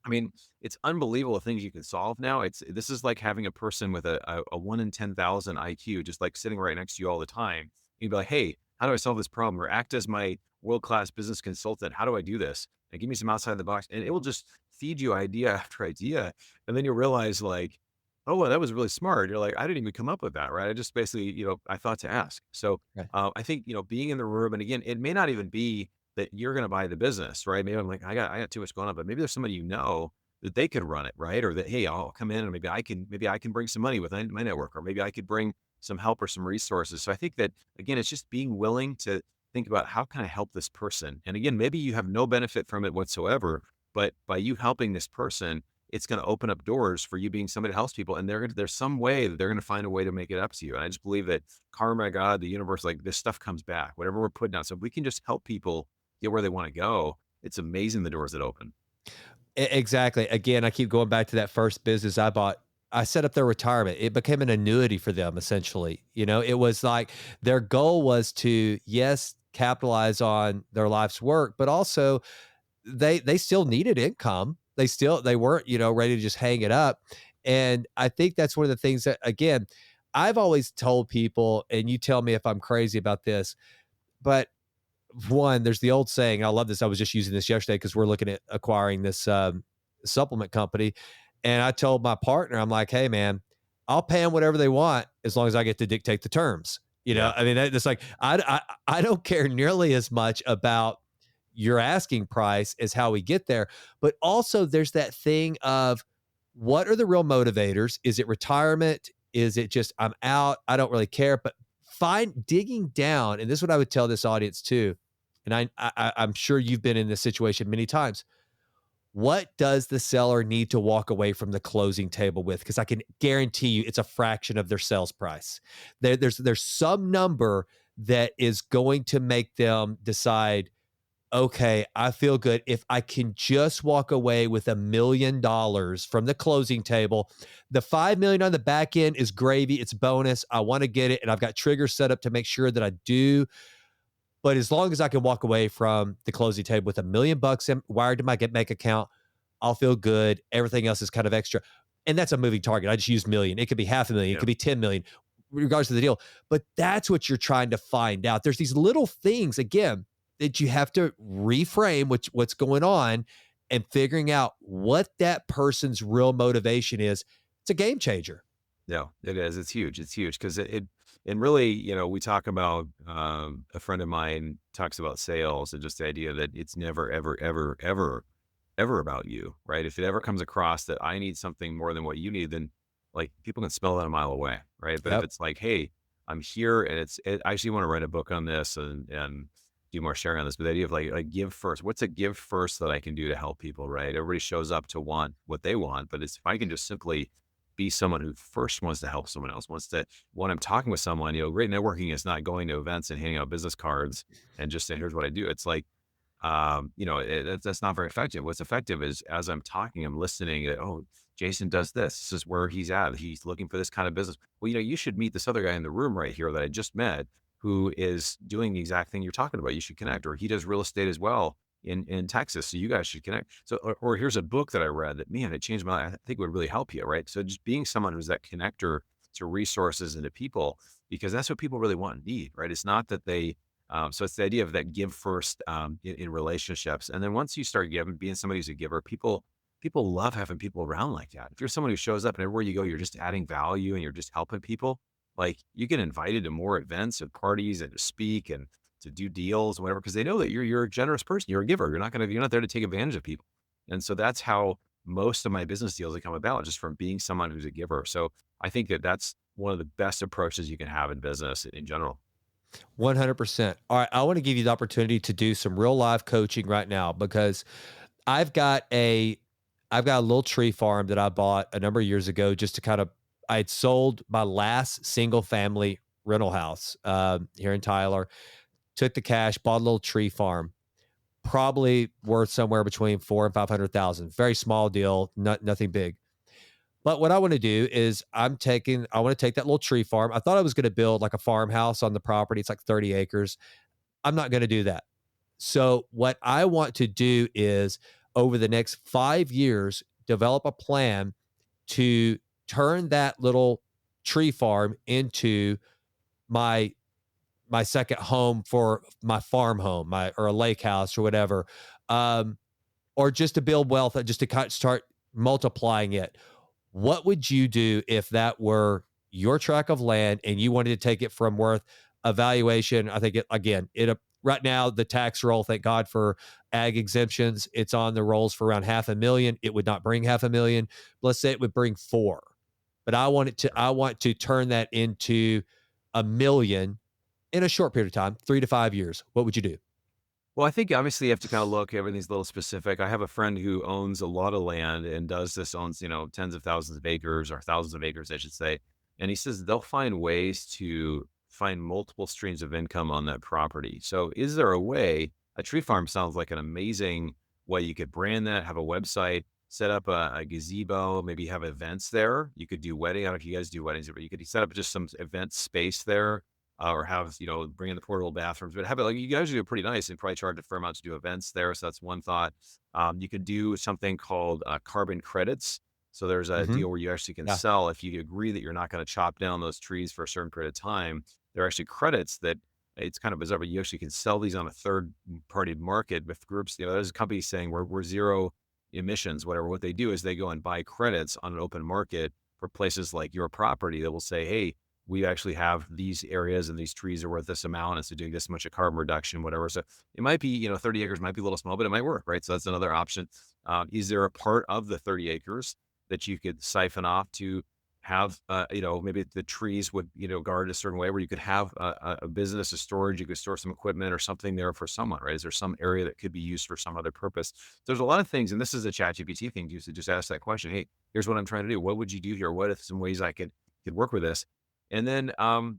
I mean, it's unbelievable the things you can solve now. This is like having a person with a 1 in 10,000 IQ, just like sitting right next to you all the time. You'd be like, hey, how do I solve this problem? Or act as my world-class business consultant. How do I do this? And give me some outside the box. And it will just feed you idea after idea. And then you'll realize like, oh, well, that was really smart. You're like, I didn't even come up with that, right? I just basically, I thought to ask. So Right. I think, being in the room, and again, it may not even be that you're going to buy the business, right? Maybe I'm like, I got too much going on, but maybe there's somebody that they could run it, right? Or that, hey, I'll come in and maybe I can bring some money with my network, or maybe I could bring some help or some resources. So I think that again, it's just being willing to think about how can I help this person? And again, maybe you have no benefit from it whatsoever, but by you helping this person, it's going to open up doors for you being somebody that helps people. And there's some way that they're going to find a way to make it up to you. And I just believe that karma, God, the universe, like this stuff comes back, whatever we're putting out. So if we can just help people get where they want to go, it's amazing the doors that open. Exactly. Again, I keep going back to that first business I bought. I set up their retirement. It became an annuity for them essentially. It was like their goal was to, yes, capitalize on their life's work, but also they still needed income. They weren't, ready to just hang it up. And I think that's one of the things that, again, I've always told people, and you tell me if I'm crazy about this, but one, there's the old saying. I love this. I was just using this yesterday because we're looking at acquiring this supplement company. And I told my partner, I'm like, hey, man, I'll pay them whatever they want as long as I get to dictate the terms. Yeah. I mean, it's like, I don't care nearly as much about your asking price as how we get there. But also, there's that thing of what are the real motivators? Is it retirement? Is it just I'm out? I don't really care. But digging down, and this is what I would tell this audience too, and I'm sure you've been in this situation many times. What does the seller need to walk away from the closing table with? Because I can guarantee you it's a fraction of their sales price. There's some number that is going to make them decide, okay, I feel good if I can just walk away with $1 million from the closing table. The 5 million on the back end is gravy. It's bonus. I want to get it, and I've got triggers set up to make sure that I do. But as long as I can walk away from the closing table with $1 million wired to my bank account, I'll feel good. Everything else is kind of extra. And that's a moving target. I just use million. It could be 500,000. It Yeah. could be 10 million, regardless of the deal. But that's what you're trying to find out. There's these little things, again, that you have to reframe what's going on and figuring out what that person's real motivation is. It's a game changer. No, it is. It's huge. It's huge because and really, we talk about, a friend of mine talks about sales and just the idea that it's never, ever, ever, ever, ever about you, right? If it ever comes across that I need something more than what you need, then like people can smell that a mile away, right? But if Yep. it's like, hey, I'm here and I actually want to write a book on this and do more sharing on this, but the idea of like give first, what's a give first that I can do to help people, right? Everybody shows up to want what they want, but it's if I can just simply be someone who first wants to help someone else, wants to, when I'm talking with someone, great networking is not going to events and handing out business cards and just saying, here's what I do. It's like, That's not very effective. What's effective is as I'm talking, I'm listening. Oh, Jason does this. This is where he's at. He's looking for this kind of business. Well, you should meet this other guy in the room right here that I just met, who is doing the exact thing you're talking about. You should connect, or he does real estate as well in Texas. So you guys should connect. So, or here's a book that I read that, man, it changed my life. I think would really help you, right? So just being someone who's that connector to resources and to people, because that's what people really want and need, right? It's not that they so it's the idea of that give first in relationships, and then once you start giving, being somebody who's a giver, people love having people around like that. If you're someone who shows up and everywhere you go, you're just adding value and you're just helping people, like you get invited to more events and parties and to speak and to do deals, whatever, because they know that you're a generous person, you're a giver. You're not there to take advantage of people, and so that's how most of my business deals have come about, just from being someone who's a giver. So I think that that's one of the best approaches you can have in business in general. 100%. All right, I want to give you the opportunity to do some real life coaching right now because I've got a I've got a little tree farm that I bought a number of years ago just to kind of I had sold my last single family rental house here in Tyler, took the cash, bought a little tree farm, probably worth somewhere between 4 and 500,000. Very small deal, nothing big. But what I want to do is I want to take that little tree farm. I thought I was going to build like a farmhouse on the property. It's like 30 acres. I'm not going to do that. So what I want to do is over the next 5 years, develop a plan to turn that little tree farm into my my second home for my farm home, my or a lake house or whatever, um, or just to build wealth, just to kind of start multiplying it. What would you do if that were your tract of land and you wanted to take it from worth evaluation? I think it again, right now the tax roll, thank God for ag exemptions, it's on the rolls for around 500,000. It would not bring 500,000. Let's say it would bring four. But I want to turn that into 1,000,000 in a short period of time, 3 to 5 years. What would you do? Well, I think obviously you have to kind of look, everything's a little specific. I have a friend who owns a lot of land and owns, tens of thousands of acres or thousands of acres, I should say. And he says they'll find ways to find multiple streams of income on that property. So is there a way? A tree farm sounds like an amazing way. You could brand that, have a website, set up a gazebo, maybe have events there. You could do wedding. I don't know if you guys do weddings, but you could set up just some event space there, or have, bring in the portable bathrooms, but have it like you guys do it pretty nice and probably charge a fair amount to do events there. So that's one thought. You could do something called carbon credits. So there's a Hmm. deal where you actually can Yeah. sell, if you agree that you're not going to chop down those trees for a certain period of time. There are actually credits that it's kind of bizarre, but you actually can sell these on a third party market with groups. There's companies saying we're zero emissions, whatever. What they do is they go and buy credits on an open market for places like your property that will say, hey, we actually have these areas and these trees are worth this amount. And so doing this much of carbon reduction, whatever. So it might be, 30 acres might be a little small, but it might work, right? So that's another option. Is there a part of the 30 acres that you could siphon off to have, maybe the trees would, guard a certain way where you could have a business, a storage, you could store some equipment or something there for someone, right? Is there some area that could be used for some other purpose? There's a lot of things, and this is a chat GPT thing, to just ask that question. Hey, here's what I'm trying to do. What would you do here? What are some ways I could work with this? And then,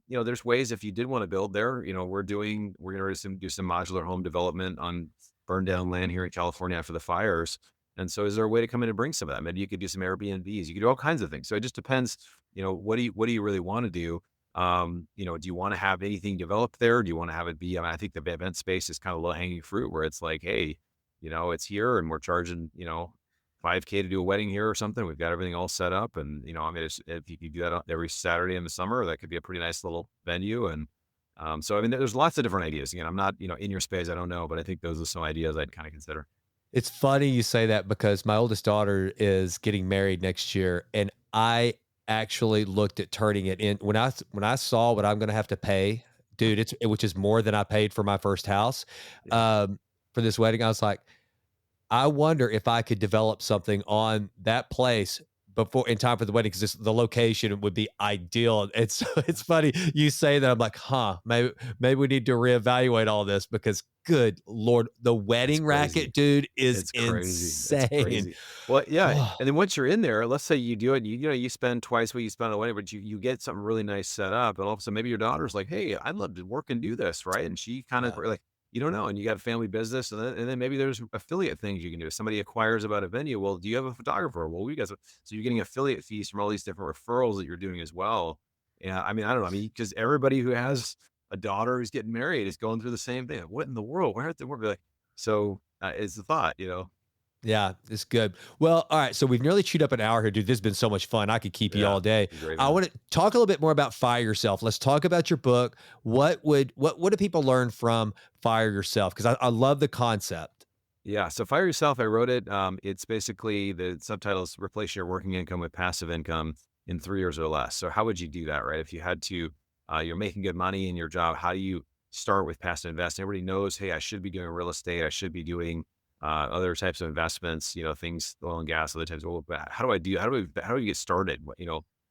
there's ways if you did want to build there, we're going to do some modular home development on burned down land here in California after the fires. And so is there a way to come in and bring some of that? Maybe you could do some Airbnbs. You could do all kinds of things. So it just depends, what do you really want to do? Do you want to have anything developed there? Do you want to have it be, I think the event space is kind of low hanging fruit where it's like, hey, it's here and we're charging, 5K to do a wedding here or something. We've got everything all set up. And, if you could do that every Saturday in the summer, that could be a pretty nice little venue. And so, I mean, there's lots of different ideas. Again, I'm not, in your space. I don't know, but I think those are some ideas I'd kind of consider. It's funny you say that because my oldest daughter is getting married next year, and I actually looked at turning it in when I saw what I'm going to have to pay, dude. Which is more than I paid for my first house, Yeah. um, for this wedding. I was like, I wonder if I could develop something on that place before in time for the wedding because the location would be ideal. It's funny you say that. I'm like, huh, maybe we need to reevaluate all this because good Lord, the It's wedding crazy. racket, dude, is It's crazy. It's insane. crazy. Well, yeah, Oh, and then once you're in there, let's say you do it, you spend twice what you spend on a wedding, but you get something really nice set up, and all of a sudden maybe your daughter's like, "Hey, I'd love to work and do this," right? And she kind of yeah. like, you don't know. And you got a family business, and then maybe there's affiliate things you can do. If somebody acquires about a venue, well, do you have a photographer? Well, we guys, so you're getting affiliate fees from all these different referrals that you're doing as well. Yeah, I mean, I don't know. I mean, because everybody who has a daughter who's getting married is going through the same thing. What in the world? Where at the world? Like, so it's the thought. Yeah, it's good. Well, all right. So we've nearly chewed up an hour here, dude. This has been so much fun. I could keep you Yeah, all day. great I man. want to talk a little bit more about Fire Yourself. Let's talk about your book. What do people learn from Fire Yourself? Because I love the concept. Yeah, so Fire Yourself, I wrote it. It's basically the subtitle is replace your working income with passive income in 3 years or less. So how would you do that, right? If you had to, you're making good money in your job, how do you start with passive investing? Everybody knows, hey, I should be doing real estate. I should be doing other types of investments, things, oil and gas, other types. Well, but how do we get started?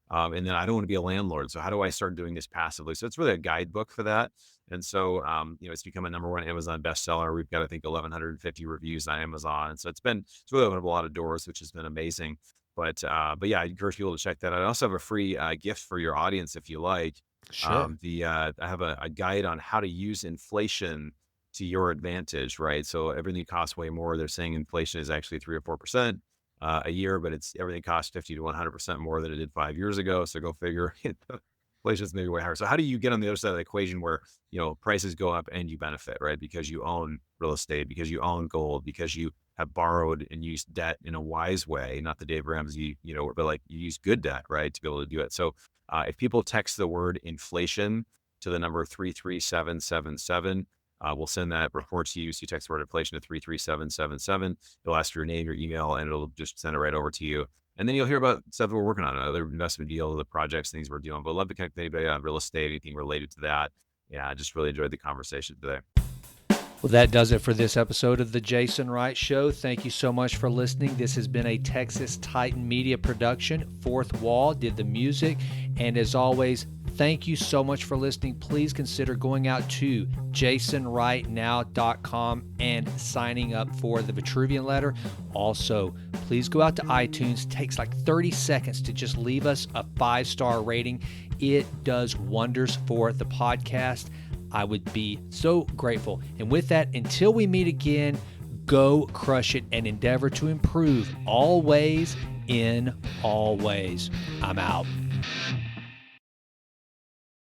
And then I don't want to be a landlord. So how do I start doing this passively? So it's really a guidebook for that. And so, it's become a #1 Amazon bestseller. We've got, I think, 1,150 reviews on Amazon. So it's really opened up a lot of doors, which has been amazing. But yeah, I encourage people to check that out. I also have a free gift for your audience if you like. Sure. I have a guide on how to use inflation to your advantage, right? So everything costs way more. They're saying inflation is actually 3 or 4% a year, but everything costs 50 to 100% more than it did 5 years ago. So go figure. Inflation's maybe way higher. So how do you get on the other side of the equation where, prices go up and you benefit, right? Because you own real estate, because you own gold, because you have borrowed and used debt in a wise way, not the Dave Ramsey, but like you use good debt, right? To be able to do it. So if people text the word inflation to the number 33777, we'll send that report to you. So you text the word inflation to 33777. It'll ask for your name, your email, and it'll just send it right over to you. And then you'll hear about stuff that we're working on, other investment deals, the projects, things we're doing. But I'd love to connect with anybody on real estate, anything related to that. Yeah, I just really enjoyed the conversation today. Well, that does it for this episode of the Jason Wright Show. Thank you so much for listening. This has been a Texas Titan Media production. Fourth Wall did the music. And as always, thank you so much for listening. Please consider going out to jasonwrightnow.com and signing up for the Vitruvian Letter. Also, please go out to iTunes. It takes like 30 seconds to just leave us a 5-star rating. It does wonders for the podcast. I would be so grateful. And with that, until we meet again, go crush it and endeavor to improve always in all ways. I'm out.